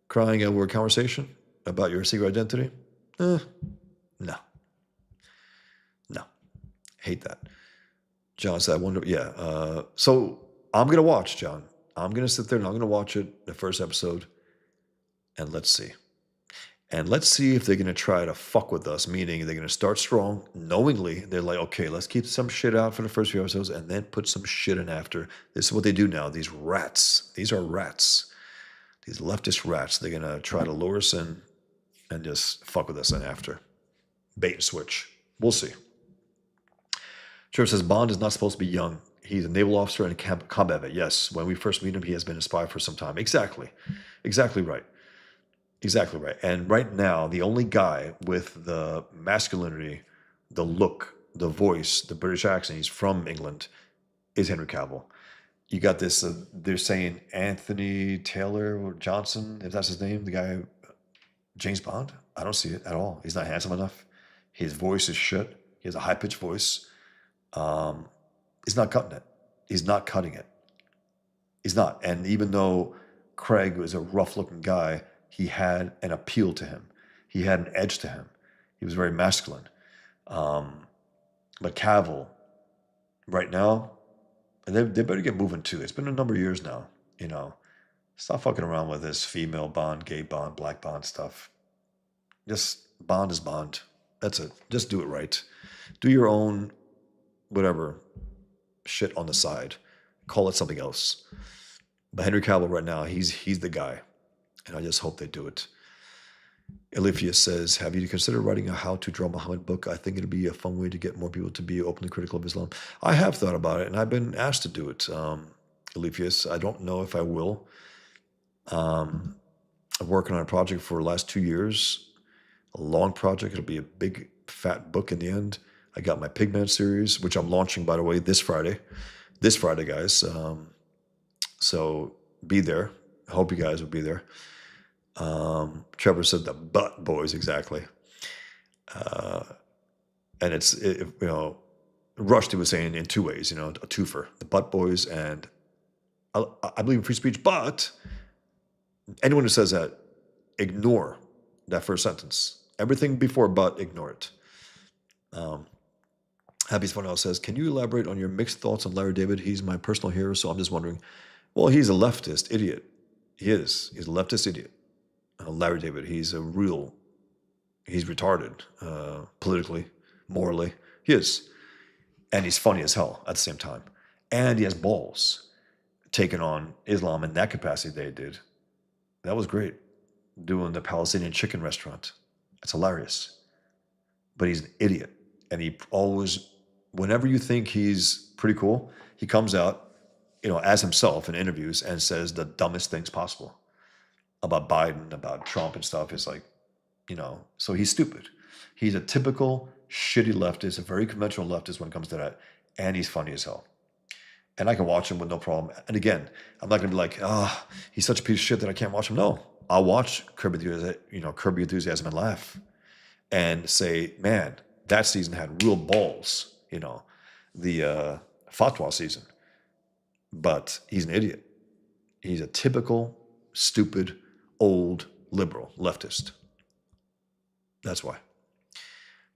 Crying over a conversation about your secret identity? No. No. Hate that. John said, I wonder, yeah. So I'm going to watch, John. I'm going to sit there and I'm going to watch it, the first episode, and let's see. And let's see if they're going to try to fuck with us, meaning they're going to start strong, knowingly. They're like, okay, let's keep some shit out for the first few episodes and then put some shit in after. This is what they do now. These rats. These are rats. These leftist rats. They're going to try to lure us in and just fuck with us in after. Bait and switch. We'll see. Trevor says, Bond is not supposed to be young. He's a naval officer and a combat vet. Yes, when we first meet him, he has been a spy for some time. Exactly. Exactly right. Exactly right. And right now, the only guy with the masculinity, the look, the voice, the British accent, he's from England, is Henry Cavill. You got this, they're saying Anthony Taylor or Johnson, if that's his name, the guy, James Bond. I don't see it at all. He's not handsome enough. His voice is shit. He has a high-pitched voice. He's not cutting it. He's not cutting it. He's not. And even though Craig was a rough-looking guy, he had an appeal to him. He had an edge to him. He was very masculine. But Cavill, right now, and they better get moving too. It's been a number of years now. You know, stop fucking around with this female Bond, gay Bond, black Bond stuff. Just Bond is Bond. That's it. Just do it right. Do your own whatever shit on the side. Call it something else. But Henry Cavill right now, he's the guy. And I just hope they do it. Elifia says, have you considered writing a How to Draw Muhammad book? I think it'd be a fun way to get more people to be openly critical of Islam. I have thought about it, and I've been asked to do it. Elifius, I don't know if I will. I'm working on a project for the last 2 years. A long project. It'll be a big, fat book in the end. I got my Pigman series, which I'm launching, by the way, this Friday. This Friday, guys. So be there. I hope you guys will be there. Trevor said the butt boys, exactly. And Rushdie was saying in 2 ways, a twofer, the butt boys, and I believe in free speech, but anyone who says that, ignore that first sentence. Everything before but, ignore it. Happy Spinell says, can you elaborate on your mixed thoughts on Larry David? He's my personal hero, so I'm just wondering. Well, he's a leftist idiot. He is. He's a leftist idiot. Larry David, he's retarded, politically, morally. He is. And he's funny as hell at the same time. And he has balls, taking on Islam in that capacity they did. That was great. Doing the Palestinian chicken restaurant. It's hilarious. But he's an idiot. And he always, whenever you think he's pretty cool, he comes out, as himself in interviews and says the dumbest things possible about Biden, about Trump and stuff. It's like, so he's stupid. He's a typical shitty leftist, a very conventional leftist when it comes to that, and he's funny as hell. And I can watch him with no problem. And again, I'm not gonna be like, he's such a piece of shit that I can't watch him. No, I'll watch Curb Your Enthusiasm and laugh and say, man, that season had real balls. The Fatwa season. But he's an idiot. He's a typical, stupid, old liberal leftist. That's why.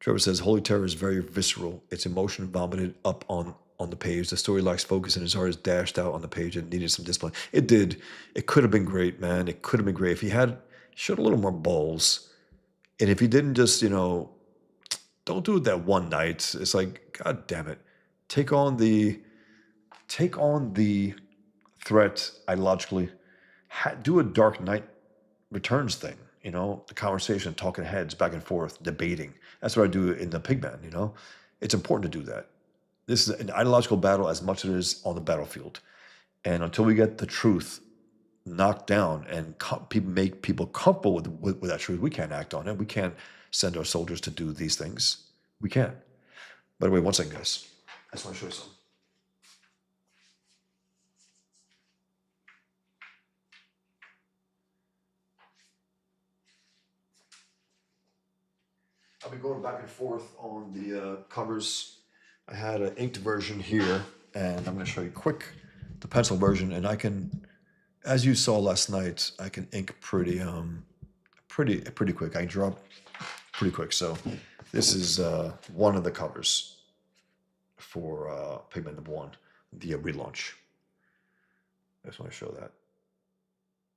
Trevor says, Holy Terror is very visceral. It's emotion vomited up on the page. The story lacks focus and his heart is dashed out on the page and needed some discipline. It did. It could have been great, man. It could have been great if he showed a little more balls. And if he didn't just, don't do it that one night. It's like, God damn it. Take on the threat ideologically. Do a Dark Knight Returns thing, the conversation, talking heads back and forth, debating. That's what I do in the Pigman, It's important to do that. This is an ideological battle as much as it is on the battlefield. And until we get the truth knocked down and make people comfortable with that truth, we can't act on it. We can't send our soldiers to do these things. We can't. By the way, one second, guys. I just want to show you something. I've been going back and forth on the covers. I had an inked version here, and I'm going to show you quick the pencil version. And I can, as you saw last night, I can ink pretty quick. I draw pretty quick. So this is one of the covers for Pigment #1, the relaunch. I just want to show that.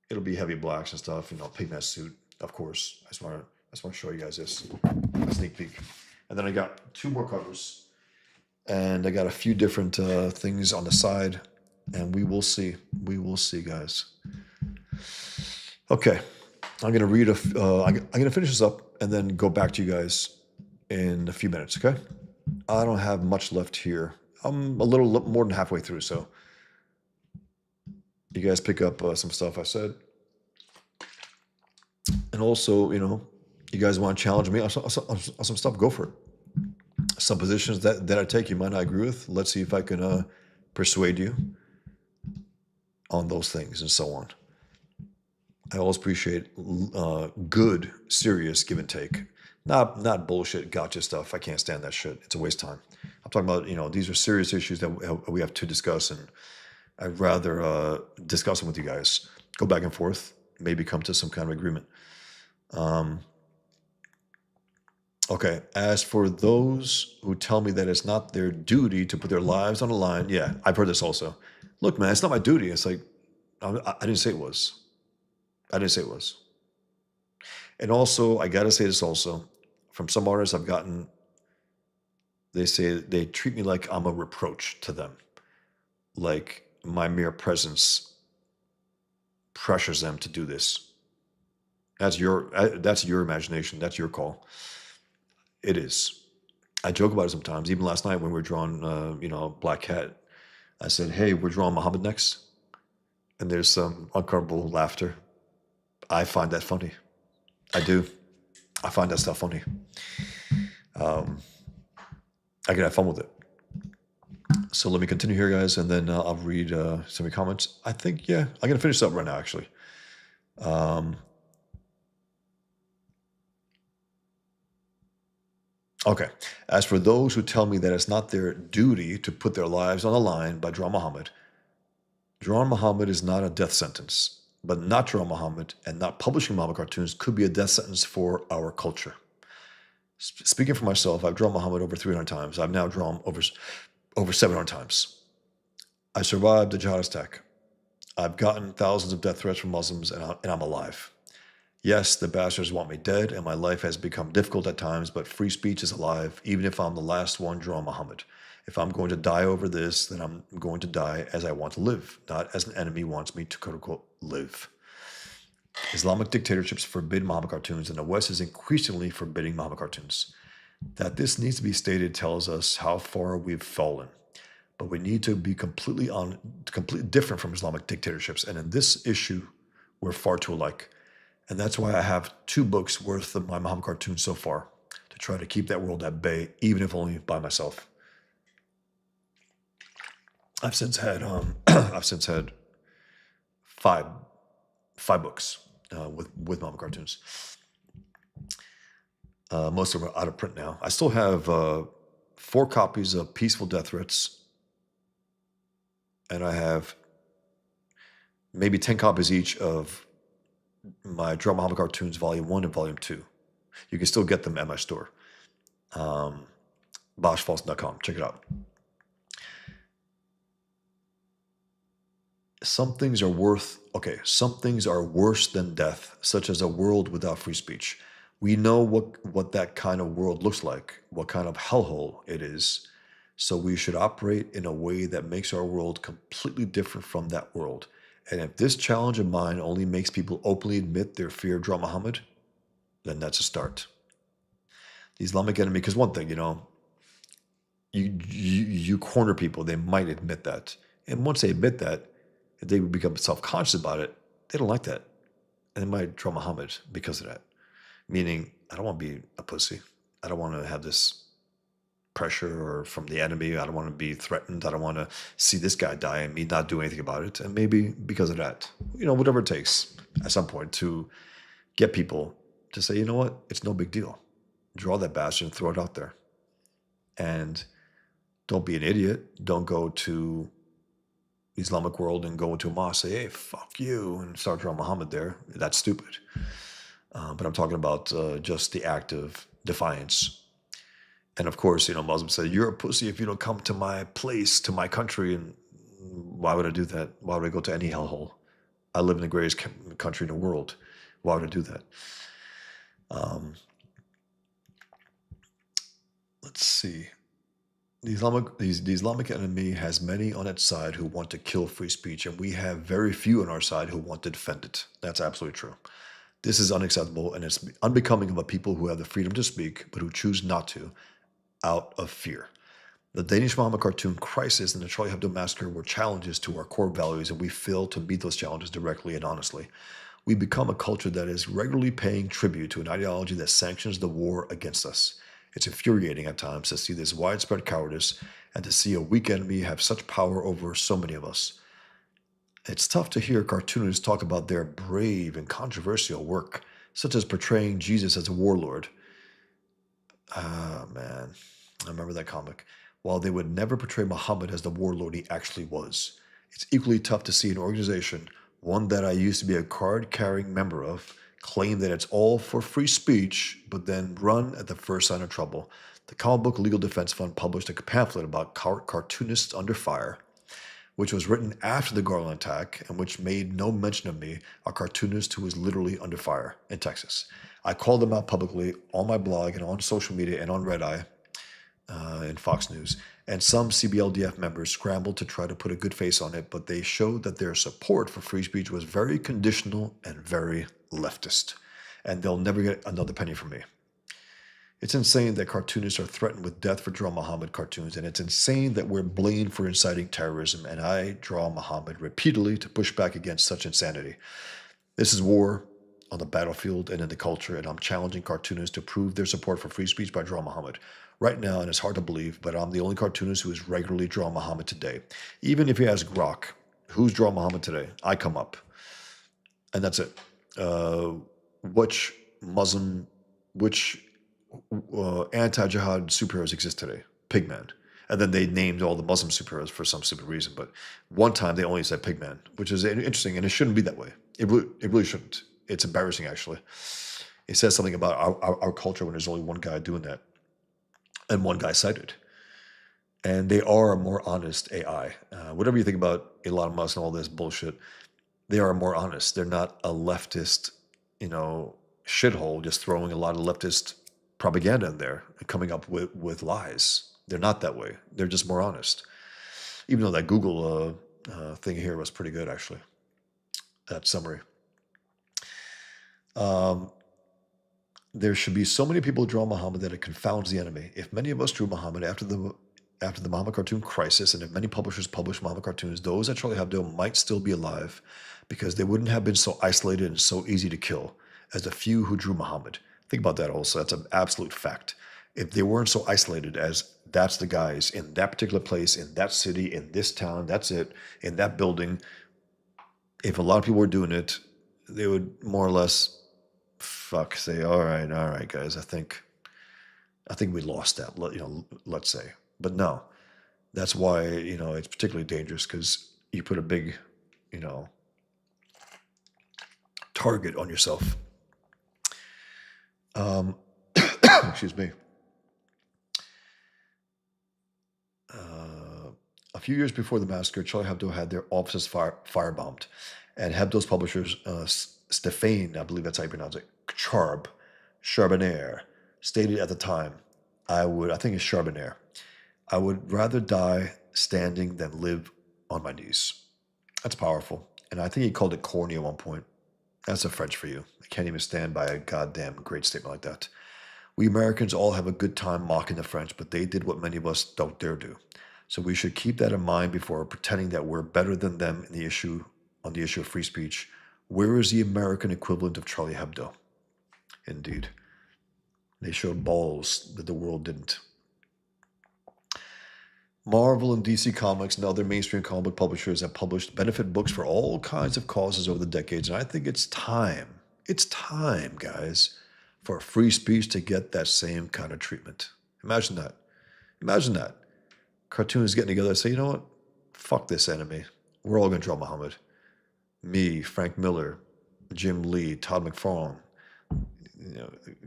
It'll be heavy blacks and stuff, Pigment suit, of course. I just want to show you guys this, a sneak peek. And then I got 2 more covers, and I got a few different things on the side, and we will see. We will see, guys. Okay, I'm gonna read I'm gonna finish this up and then go back to you guys in a few minutes. Okay, I don't have much left here. I'm a little more than halfway through, so you guys pick up some stuff I said, and also, you guys want to challenge me on some stuff, go for it. Some positions that I take you might not agree with. Let's see if I can persuade you on those things and so on. I always appreciate good, serious give and take. Not bullshit gotcha stuff. I can't stand that shit. It's a waste of time. I'm talking about, these are serious issues that we have to discuss, and I'd rather discuss them with you guys. Go back and forth, maybe come to some kind of agreement. Okay, as for those who tell me that it's not their duty to put their lives on the line, yeah, I've heard this also. Look, man, it's not my duty. It's like, I didn't say it was. I didn't say it was. And also, I got to say this also, from some artists I've gotten, they say they treat me like I'm a reproach to them. Like my mere presence pressures them to do this. That's your imagination. That's your call. It is. I joke about it sometimes. Even last night when we were drawing, Black Cat, I said, hey, we're drawing Muhammad next. And there's some uncomfortable laughter. I find that funny. I do. I find that stuff funny. I can have fun with it. So let me continue here, guys, and then I'll read some of your comments. I think, yeah, I'm going to finish this up right now, actually. Okay. As for those who tell me that it's not their duty to put their lives on the line by drawing Muhammad is not a death sentence. But not drawing Muhammad and not publishing Muhammad cartoons could be a death sentence for our culture. Speaking for myself, I've drawn Muhammad over 300 times. I've now drawn over 700 times. I survived the jihad attack. I've gotten thousands of death threats from Muslims, and I'm alive. Yes, the bastards want me dead, and my life has become difficult at times, but free speech is alive, even if I'm the last one drawing Muhammad. If I'm going to die over this, then I'm going to die as I want to live, not as an enemy wants me to, quote unquote, live. Islamic dictatorships forbid Muhammad cartoons, and the West is increasingly forbidding Muhammad cartoons. That this needs to be stated tells us how far we've fallen. But we need to be completely different from Islamic dictatorships, and in this issue, we're far too alike. And that's why I have 2 books worth of my Muhammad cartoons so far, to try to keep that world at bay, even if only by myself. I've since had I've since had five books with manga cartoons. Most of them are out of print now. I still have 4 copies of Peaceful Death Threats, and I have maybe 10 copies each of my Draw Muhammad Cartoons Volume 1 and Volume 2. You can still get them at my store, boschfalls.com. Check it out. Some things are worse than death, such as a world without free speech. We know what that kind of world looks like, what kind of hellhole it is. So we should operate in a way that makes our world completely different from that world. And if this challenge of mine only makes people openly admit their fear of Draw Muhammad, then that's a start. The Islamic enemy, because one thing, you corner people, they might admit that. And once they admit that, if they become self-conscious about it, they don't like that. And they might draw Muhammad because of that. Meaning, I don't want to be a pussy. I don't want to have this pressure or from the enemy. I don't want to be threatened. I don't want to see this guy die and me not do anything about it. And maybe because of that, whatever it takes at some point to get people to say, you know what, it's no big deal. Draw that bastard and throw it out there. And don't be an idiot. Don't go to the Islamic world and go into a mosque, say, hey, fuck you, and start drawing Muhammad there. That's stupid. But I'm talking about just the act of defiance. And of course, Muslims say, you're a pussy if you don't come to my place, to my country. And why would I do that? Why would I go to any hellhole? I live in the greatest country in the world. Why would I do that? Let's see. The Islamic enemy has many on its side who want to kill free speech, and we have very few on our side who want to defend it. That's absolutely true. This is unacceptable, and it's unbecoming of a people who have the freedom to speak, but who choose not to, out of fear. The Danish Muhammad cartoon Crisis and the Charlie Hebdo massacre were challenges to our core values, and we fail to meet those challenges directly and honestly. We become a culture that is regularly paying tribute to an ideology that sanctions the war against us. It's infuriating at times to see this widespread cowardice and to see a weak enemy have such power over so many of us. It's tough to hear cartoonists talk about their brave and controversial work, such as portraying Jesus as a warlord. Ah, man, I remember that comic. While they would never portray Muhammad as the warlord he actually was. It's equally tough to see an organization, one that I used to be a card-carrying member of, claim that it's all for free speech, but then run at the first sign of trouble. The Comic Book Legal Defense Fund published a pamphlet about cartoonists under fire, which was written after the Garland attack and which made no mention of me, a cartoonist who was literally under fire in Texas. I called them out publicly on my blog and on social media and on Red Eye in Fox News. And some CBLDF members scrambled to try to put a good face on it, but they showed that their support for free speech was very conditional and very leftist. And they'll never get another penny from me. It's insane that cartoonists are threatened with death for Draw Muhammad cartoons, and it's insane that we're blamed for inciting terrorism, and I draw Muhammad repeatedly to push back against such insanity. This is war on the battlefield and in the culture, and I'm challenging cartoonists to prove their support for free speech by Draw Muhammad. Right now, and it's hard to believe, but I'm the only cartoonist who is regularly Draw Muhammad today. Even if you ask Grok, who's Draw Muhammad today? I come up. And that's it. Which anti-jihad superheroes exist today? Pigman. And then they named all the Muslim superheroes for some stupid reason. But one time they only said Pigman, which is interesting, and it shouldn't be that way. It really shouldn't. It's embarrassing, actually. It says something about our culture when there's only one guy doing that. And one guy cited. And they are a more honest AI. Whatever you think about Elon Musk and all this bullshit, they are more honest. They're not a leftist, shithole just throwing a lot of leftist propaganda in there and coming up with lies. They're not that way. They're just more honest. Even though that Google thing here was pretty good, actually. That summary. There should be so many people who draw Muhammad that it confounds the enemy. If many of us drew Muhammad after the Muhammad cartoon Crisis, and if many publishers published Muhammad cartoons, those at Charlie Hebdo might still be alive because they wouldn't have been so isolated and so easy to kill as the few who drew Muhammad. Think about that also. That's an absolute fact. if they weren't so isolated as that's the guys in that particular place, in that city, in this town, that's it, in that building, if a lot of people were doing it, they would more or less say, all right, guys, I think we lost that, let's say. But no, that's why, it's particularly dangerous because you put a big, you know, target on yourself. Excuse me. A few years before the massacre, Charlie Hebdo had their offices firebombed, and Hebdo's publishers, Stéphane, I believe that's how you pronounce it, Charbonnier, stated at the time, I think it's Charbonnier, I would rather die standing than live on my knees. That's powerful. And I think he called it corny at one point. That's a French for you. I can't even stand by a goddamn great statement like that. We Americans all have a good time mocking the French, but they did what many of us don't dare do. So we should keep that in mind before pretending that we're better than them on the issue of free speech. Where is the American equivalent of Charlie Hebdo? Indeed. They showed balls that the world didn't. Marvel and DC Comics and other mainstream comic book publishers have published benefit books for all kinds of causes over the decades, and I think it's time, guys, for free speech to get that same kind of treatment. Imagine that. Imagine that. Cartoons getting together and say, you know what? Fuck this enemy. We're all going to draw Muhammad. Me, Frank Miller, Jim Lee, Todd McFarlane,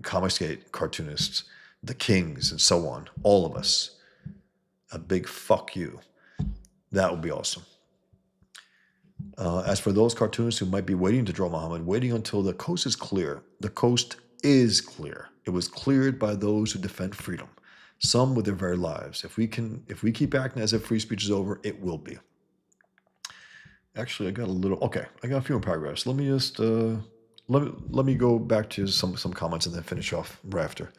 Comicsgate cartoonists, the Kings, and so on. All of us. A big fuck you. That would be awesome. As for those cartoonists who might be waiting to draw Muhammad, waiting until the coast is clear. The coast is clear. It was cleared by those who defend freedom, some with their very lives. If we keep acting as if free speech is over, it will be. Actually, I got a few more paragraphs. Let me just let me go back to some comments and then finish off right after.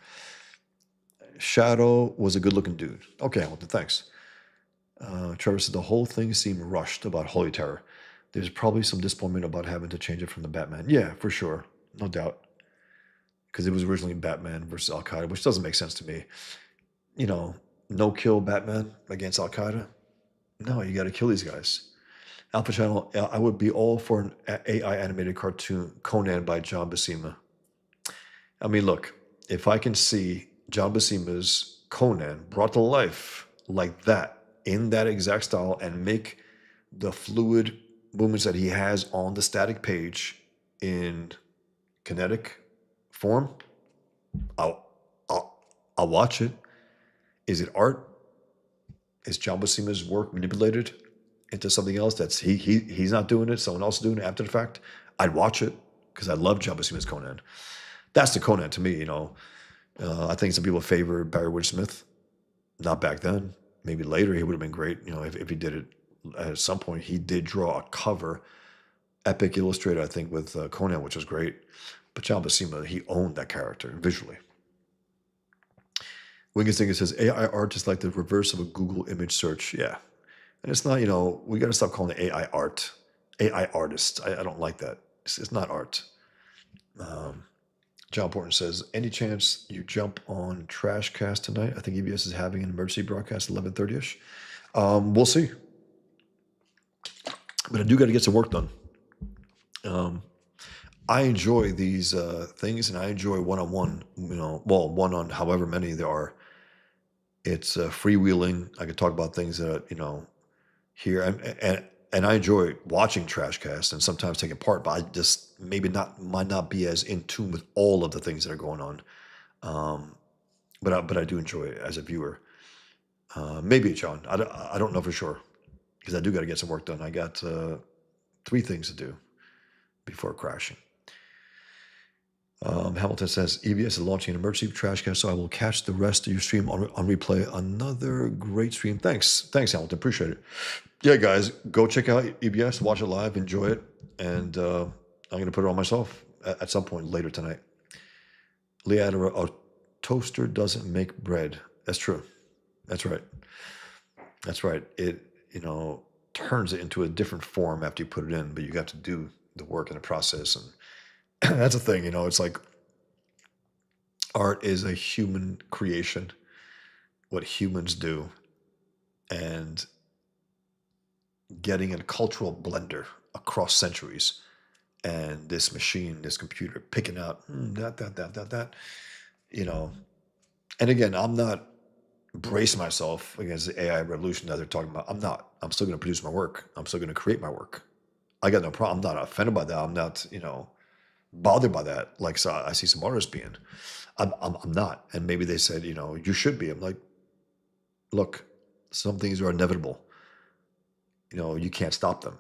Shadow was a good-looking dude. Okay, Hamilton, thanks. Trevor said the whole thing seemed rushed about Holy Terror. There's probably some disappointment about having to change it from the Batman. Yeah, for sure. No doubt. Because it was originally Batman versus Al-Qaeda, which doesn't make sense to me. No-kill Batman against Al-Qaeda? No, you got to kill these guys. Alpha Channel, I would be all for an AI animated cartoon, Conan by John Buscema. I mean, look, if I can see John Buscema's Conan brought to life like that, in that exact style, and make the fluid movements that he has on the static page in kinetic form, I'll watch it. Is it art? Is John Buscema's work manipulated into something else that's he's not doing it, someone else is doing it after the fact? I'd watch it because I love John Buscema's Conan. That's the Conan to me, I think some people favor Barry Woodsmith. Not back then. Maybe later he would have been great. If he did it at some point. He did draw a cover, Epic Illustrated, I think, with Conan, which was great. But John Buscema, he owned that character visually. Wingus Dingus says, AI art is like the reverse of a Google image search. Yeah. And it's not, we got to stop calling it AI art. AI artist. I don't like that. It's not art. John Porton says, any chance you jump on Trashcast tonight? I think EBS is having an emergency broadcast 11:30ish. We'll see. But I do got to get some work done. I enjoy these things, and I enjoy one-on-one, one on however many there are. It's freewheeling. I could talk about things that, here. And I enjoy watching Trashcast and sometimes taking part, but I just might not be as in tune with all of the things that are going on. But I do enjoy it as a viewer. Maybe, John. I don't know for sure because I do got to get some work done. I got 3 things to do before crashing. Hamilton says, EBS is launching an emergency Trashcast, so I will catch the rest of your stream on replay. Another great stream. Thanks, Hamilton. Appreciate it. Yeah, guys, go check out EBS, watch it live, enjoy it, and I'm going to put it on myself at some point later tonight. Leader, a toaster doesn't make bread. That's true. That's right. It, turns it into a different form after you put it in, but you got to do the work and the process, and that's the thing, it's like, Art is a human creation, what humans do, and getting a cultural blender across centuries. And this machine, this computer, picking out that, you know. And again, I'm not brace myself against the AI revolution that they're talking about. I'm not. I'm still going to produce my work. I'm still going to create my work. I got no problem. I'm not offended by that. I'm not, bothered by that. Like so I see some artists being. I'm not. And maybe they said, you should be. I'm like, look, some things are inevitable. You can't stop them.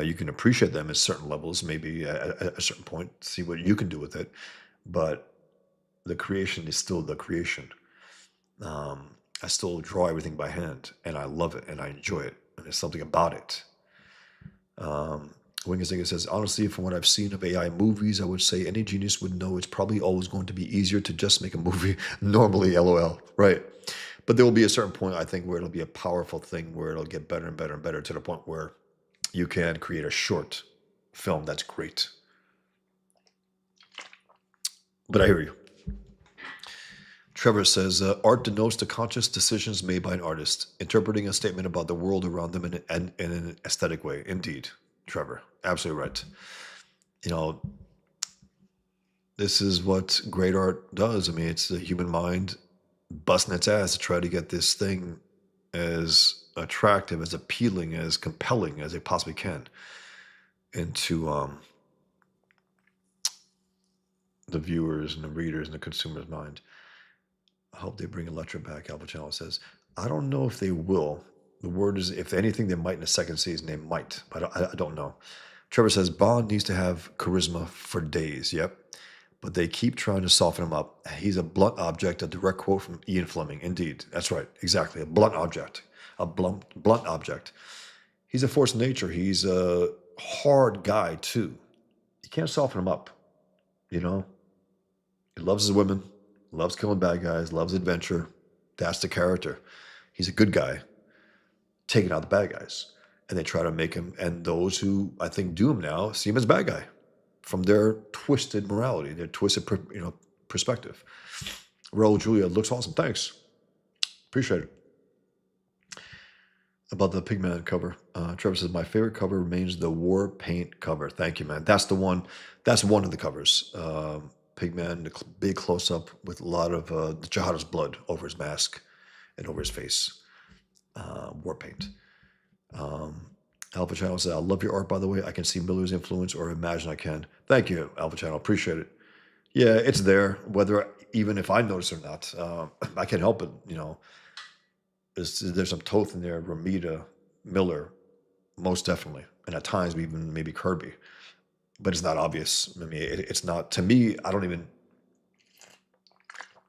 You can appreciate them at certain levels, maybe at a certain point, see what you can do with it. But the creation is still the creation. I still draw everything by hand, and I love it, and I enjoy it, and there's something about it. Wingensinger says, honestly, from what I've seen of AI movies, I would say any genius would know it's probably always going to be easier to just make a movie normally, LOL. Right. But there will be a certain point, I think, where it'll be a powerful thing where it'll get better and better and better to the point where you can create a short film that's great. But I hear you. Trevor says, art denotes the conscious decisions made by an artist, interpreting a statement about the world around them in an aesthetic way. Indeed, Trevor. Absolutely right. You know, this is what great art does. I mean, it's the human mind busting its ass to try to get this thing as attractive, as appealing, as compelling as they possibly can into the viewers and the readers and the consumer's mind. I hope they bring Electra back, Alpha Channel says. I don't know if they will. The word is, if anything, they might in the second season. They might, but I don't know. Trevor says, Bond needs to have charisma for days. Yep. But they keep trying to soften him up. He's a blunt object, a direct quote from Ian Fleming. Indeed. That's right. Exactly. A blunt object. A blunt object. He's a force of nature. He's a hard guy, too. You can't soften him up. He loves his women, loves killing bad guys, loves adventure. That's the character. He's a good guy, taking out the bad guys. And they try to make him, and those who I think do him now, see him as a bad guy from their twisted morality, their twisted perspective. Raul Julia looks awesome. Thanks. Appreciate it. About the Pigman cover, Trevor says, my favorite cover remains the war paint cover. Thank you, man. That's the one. That's one of the covers. Pigman, the big close-up with a lot of the Jihadist blood over his mask and over his face. War paint. Alpha Channel says, I love your art, by the way. I can see Miller's influence, or imagine I can. Thank you, Alpha Channel. Appreciate it. Yeah, it's there, whether even if I notice or not. I can't help it, There's some Toth in there, Ramita, Miller, most definitely. And at times, even maybe Kirby. But it's not obvious. I mean, it's not, to me,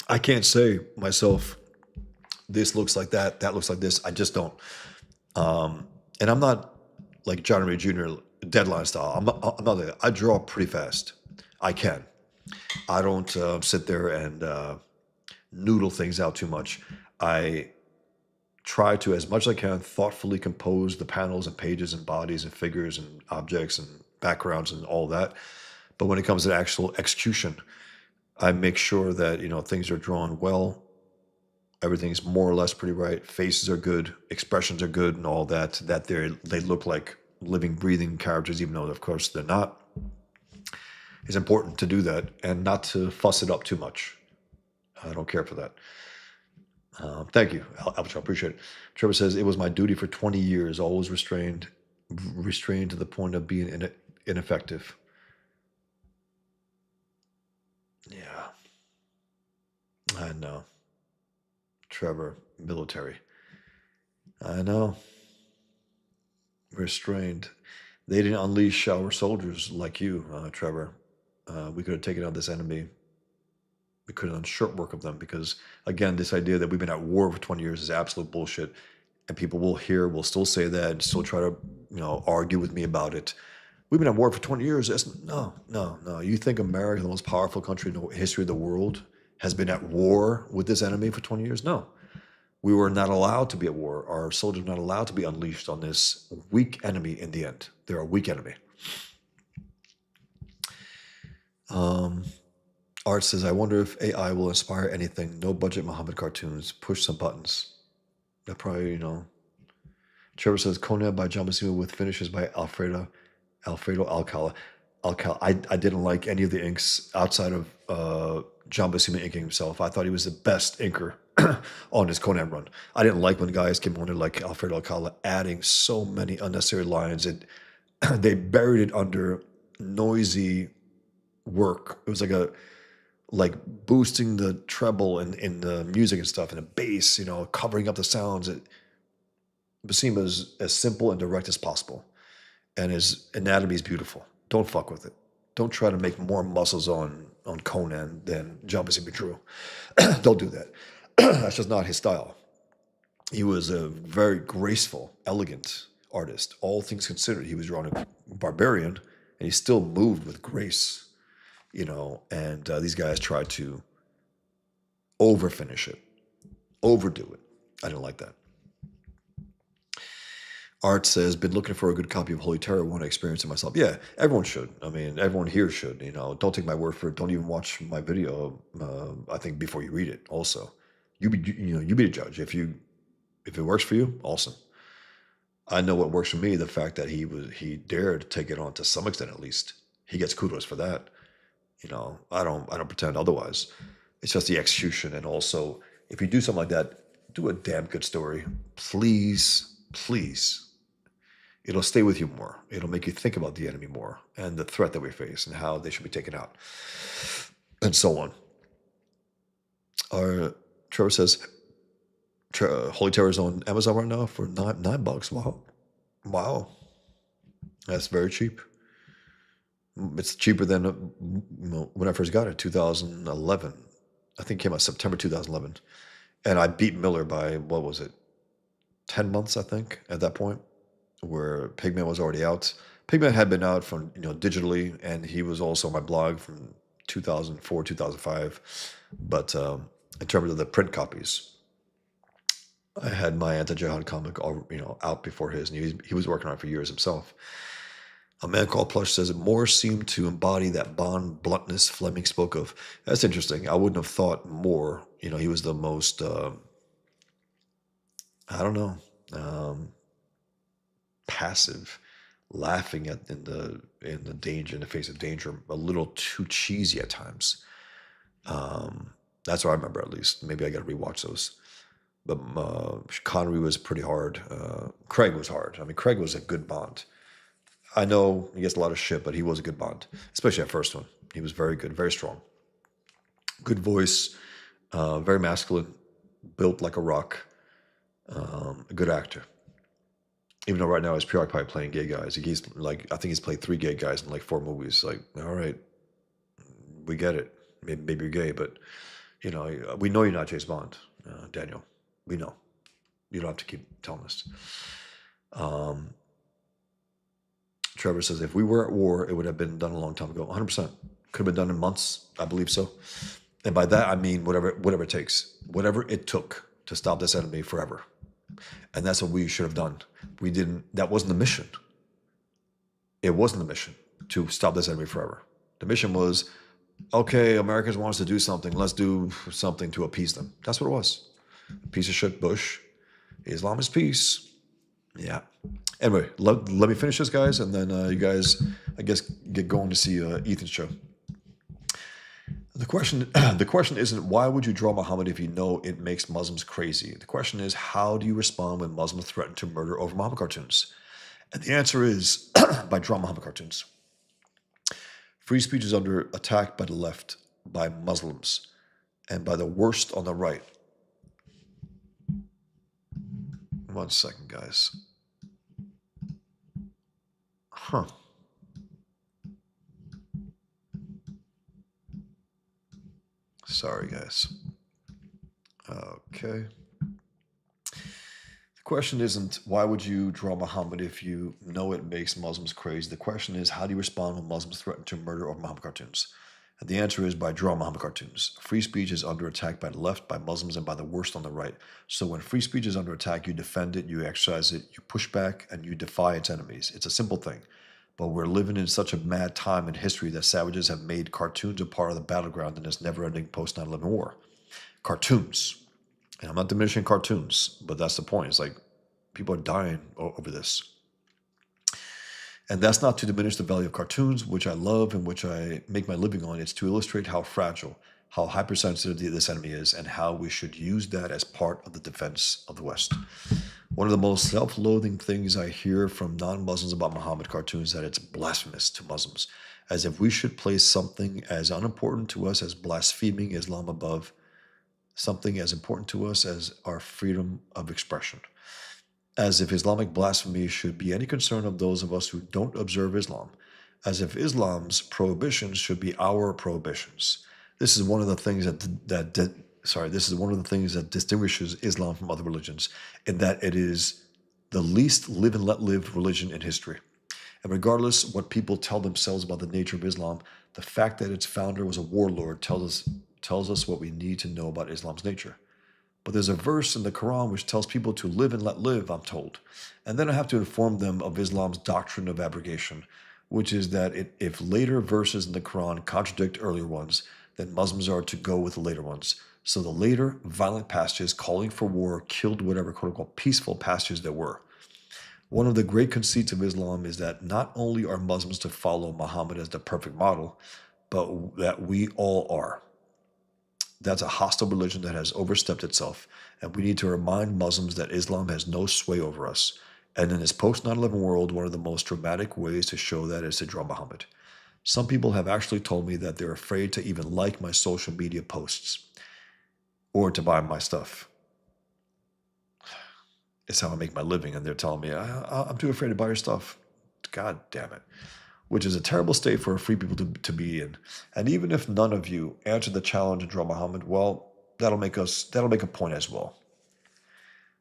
I can't say myself, this looks like that looks like this. I just don't. And I'm not like John Ray Jr. deadline style. I'm not like that. I draw pretty fast. I can. I don't sit there and noodle things out too much. I try to, as much as I can, thoughtfully compose the panels and pages and bodies and figures and objects and backgrounds and all that. But when it comes to actual execution, I make sure that, things are drawn well. Everything's more or less pretty right. Faces are good, expressions are good, and all that. That they look like living, breathing characters, even though, of course, they're not. It's important to do that and not to fuss it up too much. I don't care for that. Thank you, Albert. I appreciate it. Trevor says, it was my duty for 20 years, always restrained to the point of being ineffective. Yeah, I know. Trevor, military. I know. Restrained. They didn't unleash our soldiers like you, Trevor. We could have taken out this enemy. We could have done short work of them because, again, this idea that we've been at war for 20 years is absolute bullshit. And people will still say that and still try to, argue with me about it. We've been at war for 20 years. No. You think America, the most powerful country in the history of the world, has been at war with this enemy for 20 years? No. We were not allowed to be at war. Our soldiers were not allowed to be unleashed on this weak enemy in the end. They're a weak enemy. Art says, I wonder if AI will inspire anything. No budget Muhammad cartoons. Push some buttons. That probably, Trevor says, Conan by John Buscema with finishes by Alfredo Alcala. I didn't like any of the inks outside of John Buscema inking himself. I thought he was the best inker on his Conan run. I didn't like when guys came on there like Alfredo Alcala adding so many unnecessary lines. They buried it under noisy work. It was like boosting the treble in the music and stuff and the bass, covering up the sounds. Buscema is as simple and direct as possible, and his anatomy is beautiful. Don't fuck with it. Don't try to make more muscles on Conan than John Buscema drew. Don't do that. That's just not his style. He was a very graceful, elegant artist. All things considered, he was drawing a barbarian, and he still moved with grace, and these guys tried to overfinish it, overdo it. I didn't like that. Art says, been looking for a good copy of Holy Terror. Want to experience it myself. Yeah, everyone should. I mean, everyone here should. Don't take my word for it. Don't even watch my video. I think before you read it. Also, you be the judge. If it works for you, awesome. I know what works for me. The fact that he dared to take it on to some extent, at least. He gets kudos for that. I don't pretend otherwise. It's just the execution, and also if you do something like that, do a damn good story, please, please. It'll stay with you more. It'll make you think about the enemy more and the threat that we face and how they should be taken out, and so on. Trevor says, Holy Terror is on Amazon right now for $9. Wow, that's very cheap. It's cheaper than when I first got it, 2011. I think it came out September 2011, and I beat Miller by what was it, 10 months? I think at that point, where Pigman was already out. Pigman had been out from digitally, and he was also on my blog from 2004, 2005. But in terms of the print copies, I had my anti-jihad comic out before his, and he was working on it for years himself. A Man Called Plush says, Moore seemed to embody that Bond bluntness Fleming spoke of. That's interesting. I wouldn't have thought Moore, he was the most, I don't know, passive, laughing in the danger, in the face of danger, a little too cheesy at times. That's what I remember, at least. Maybe I got to rewatch those. But Connery was pretty hard. Craig was hard. I mean, Craig was a good Bond. I know he gets a lot of shit, but he was a good Bond, especially that first one. He was very good, very strong. Good voice, very masculine, built like a rock, a good actor. Even though right now he's preoccupied playing gay guys. I think he's played 3 gay guys in like 4 movies. Like, all right, we get it. Maybe you're gay, but we know you're not James Bond, Daniel. We know. You don't have to keep telling us. Trevor says, if we were at war, it would have been done a long time ago. 100%. Could have been done in months. I believe so. And by that, I mean whatever it takes. Whatever it took to stop this enemy forever. And that's what we should have done. That wasn't the mission. It wasn't the mission to stop this enemy forever. The mission was, okay, Americans want us to do something. Let's do something to appease them. That's what it was. Piece of shit Bush. Islam is peace. Yeah. Anyway, let me finish this, guys, and then you guys, I guess, get going to see Ethan's show. The question isn't why would you draw Muhammad if you know it makes Muslims crazy. The question is, how do you respond when Muslims threaten to murder over Muhammad cartoons? And the answer is by drawing Muhammad cartoons. Free speech is under attack by the left, by Muslims, and by the worst on the right. 1 second, guys. Huh. Sorry, guys. Okay. The question isn't why would you draw Muhammad if you know it makes Muslims crazy. The question is, how do you respond when Muslims threaten to murder over Muhammad cartoons? And the answer is by drawing Muhammad cartoons. Free speech is under attack by the left, by Muslims, and by the worst on the right. So when free speech is under attack, you defend it, you exercise it, you push back, and you defy its enemies. It's a simple thing. But we're living in such a mad time in history that savages have made cartoons a part of the battleground in this never-ending post-9/11 war. Cartoons. And I'm not diminishing cartoons, but that's the point. It's like people are dying over this. And that's not to diminish the value of cartoons, which I love and which I make my living on. It's to illustrate how fragile, how hypersensitive this enemy is, and how we should use that as part of the defense of the West. One of the most self-loathing things I hear from non-Muslims about Muhammad cartoons is that it's blasphemous to Muslims, as if we should place something as unimportant to us as blaspheming Islam above something as important to us as our freedom of expression. As if Islamic blasphemy should be any concern of those of us who don't observe Islam, as if Islam's prohibitions should be our prohibitions. This is one of the things this is one of the things that distinguishes Islam from other religions, in that it is the least live and let live religion in history. And regardless what people tell themselves about the nature of Islam, the fact that its founder was a warlord tells us what we need to know about Islam's nature. But there's a verse in the Quran which tells people to live and let live, I'm told. And then I have to inform them of Islam's doctrine of abrogation, which is that if later verses in the Quran contradict earlier ones, then Muslims are to go with the later ones. So the later violent passages calling for war killed whatever quote-unquote peaceful passages there were. One of the great conceits of Islam is that not only are Muslims to follow Muhammad as the perfect model, but that we all are. That's a hostile religion that has overstepped itself, and we need to remind Muslims that Islam has no sway over us. And in this post-9/11 world, one of the most dramatic ways to show that is to draw Muhammad. Some people have actually told me that they're afraid to even like my social media posts or to buy my stuff. It's how I make my living, and they're telling me, I'm too afraid to buy your stuff. God damn it. Which is a terrible state for a free people to be in. And even if none of you answer the challenge and draw Muhammad, well, that'll make a point as well.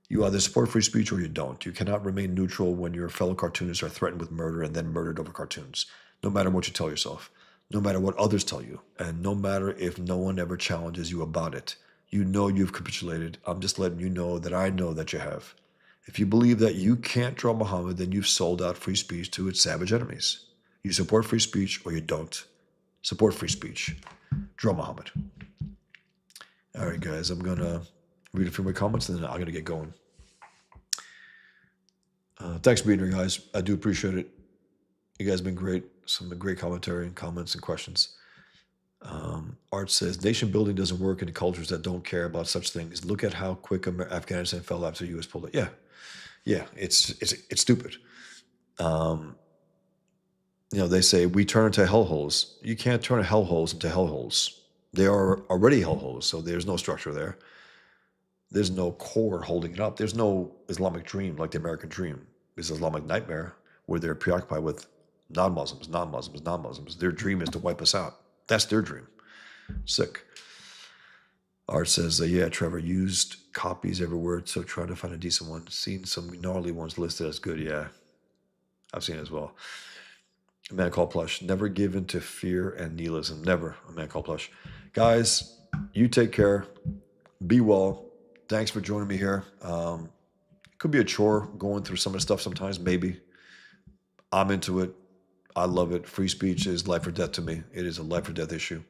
You either support free speech or you don't. You cannot remain neutral when your fellow cartoonists are threatened with murder and then murdered over cartoons, no matter what you tell yourself, no matter what others tell you, and no matter if no one ever challenges you about it. You know you've capitulated. I'm just letting you know that I know that you have. If you believe that you can't draw Muhammad, then you've sold out free speech to its savage enemies. You support free speech or you don't. Support free speech. Draw Muhammad. All right, guys, I'm going to read a few more comments and then I'm going to get going. Thanks for being here, guys. I do appreciate it. You guys have been great. Some great commentary and comments and questions. Art says, nation building doesn't work in cultures that don't care about such things. Look at how quick Afghanistan fell after the U.S. pulled it. Yeah, it's stupid. They say we turn into hellholes. You can't turn hellholes into hellholes. They are already hellholes, so there's no structure there. There's no core holding it up. There's no Islamic dream like the American dream. It's Islamic nightmare where they're preoccupied with non-Muslims. Their dream is to wipe us out. That's their dream. Sick. Art says, yeah, Trevor, used copies everywhere, so trying to find a decent one. Seen some gnarly ones listed as good. Yeah, I've seen it as well. A man called Plush. Never give in to fear and nihilism. Never. A man called Plush. Guys, you take care. Be well. Thanks for joining me here. Could be a chore going through some of the stuff sometimes, maybe. I'm into it. I love it. Free speech is life or death to me. It is a life or death issue.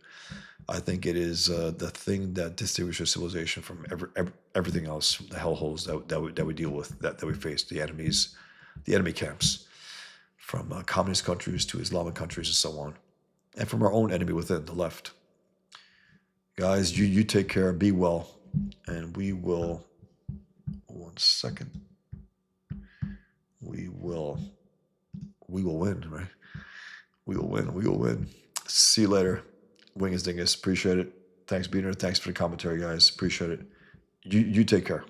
I think it is the thing that distinguishes civilization from everything else, the hellholes that we deal with, that we face, the enemies, the enemy camps, from communist countries to Islamic countries and so on, and from our own enemy within, the left. Guys, you take care, be well, and we will, one second, we will win, right? We will win. See you later. Wingus Dingus. Appreciate it. Thanks, Beaner. Thanks for the commentary, guys. Appreciate it. You take care.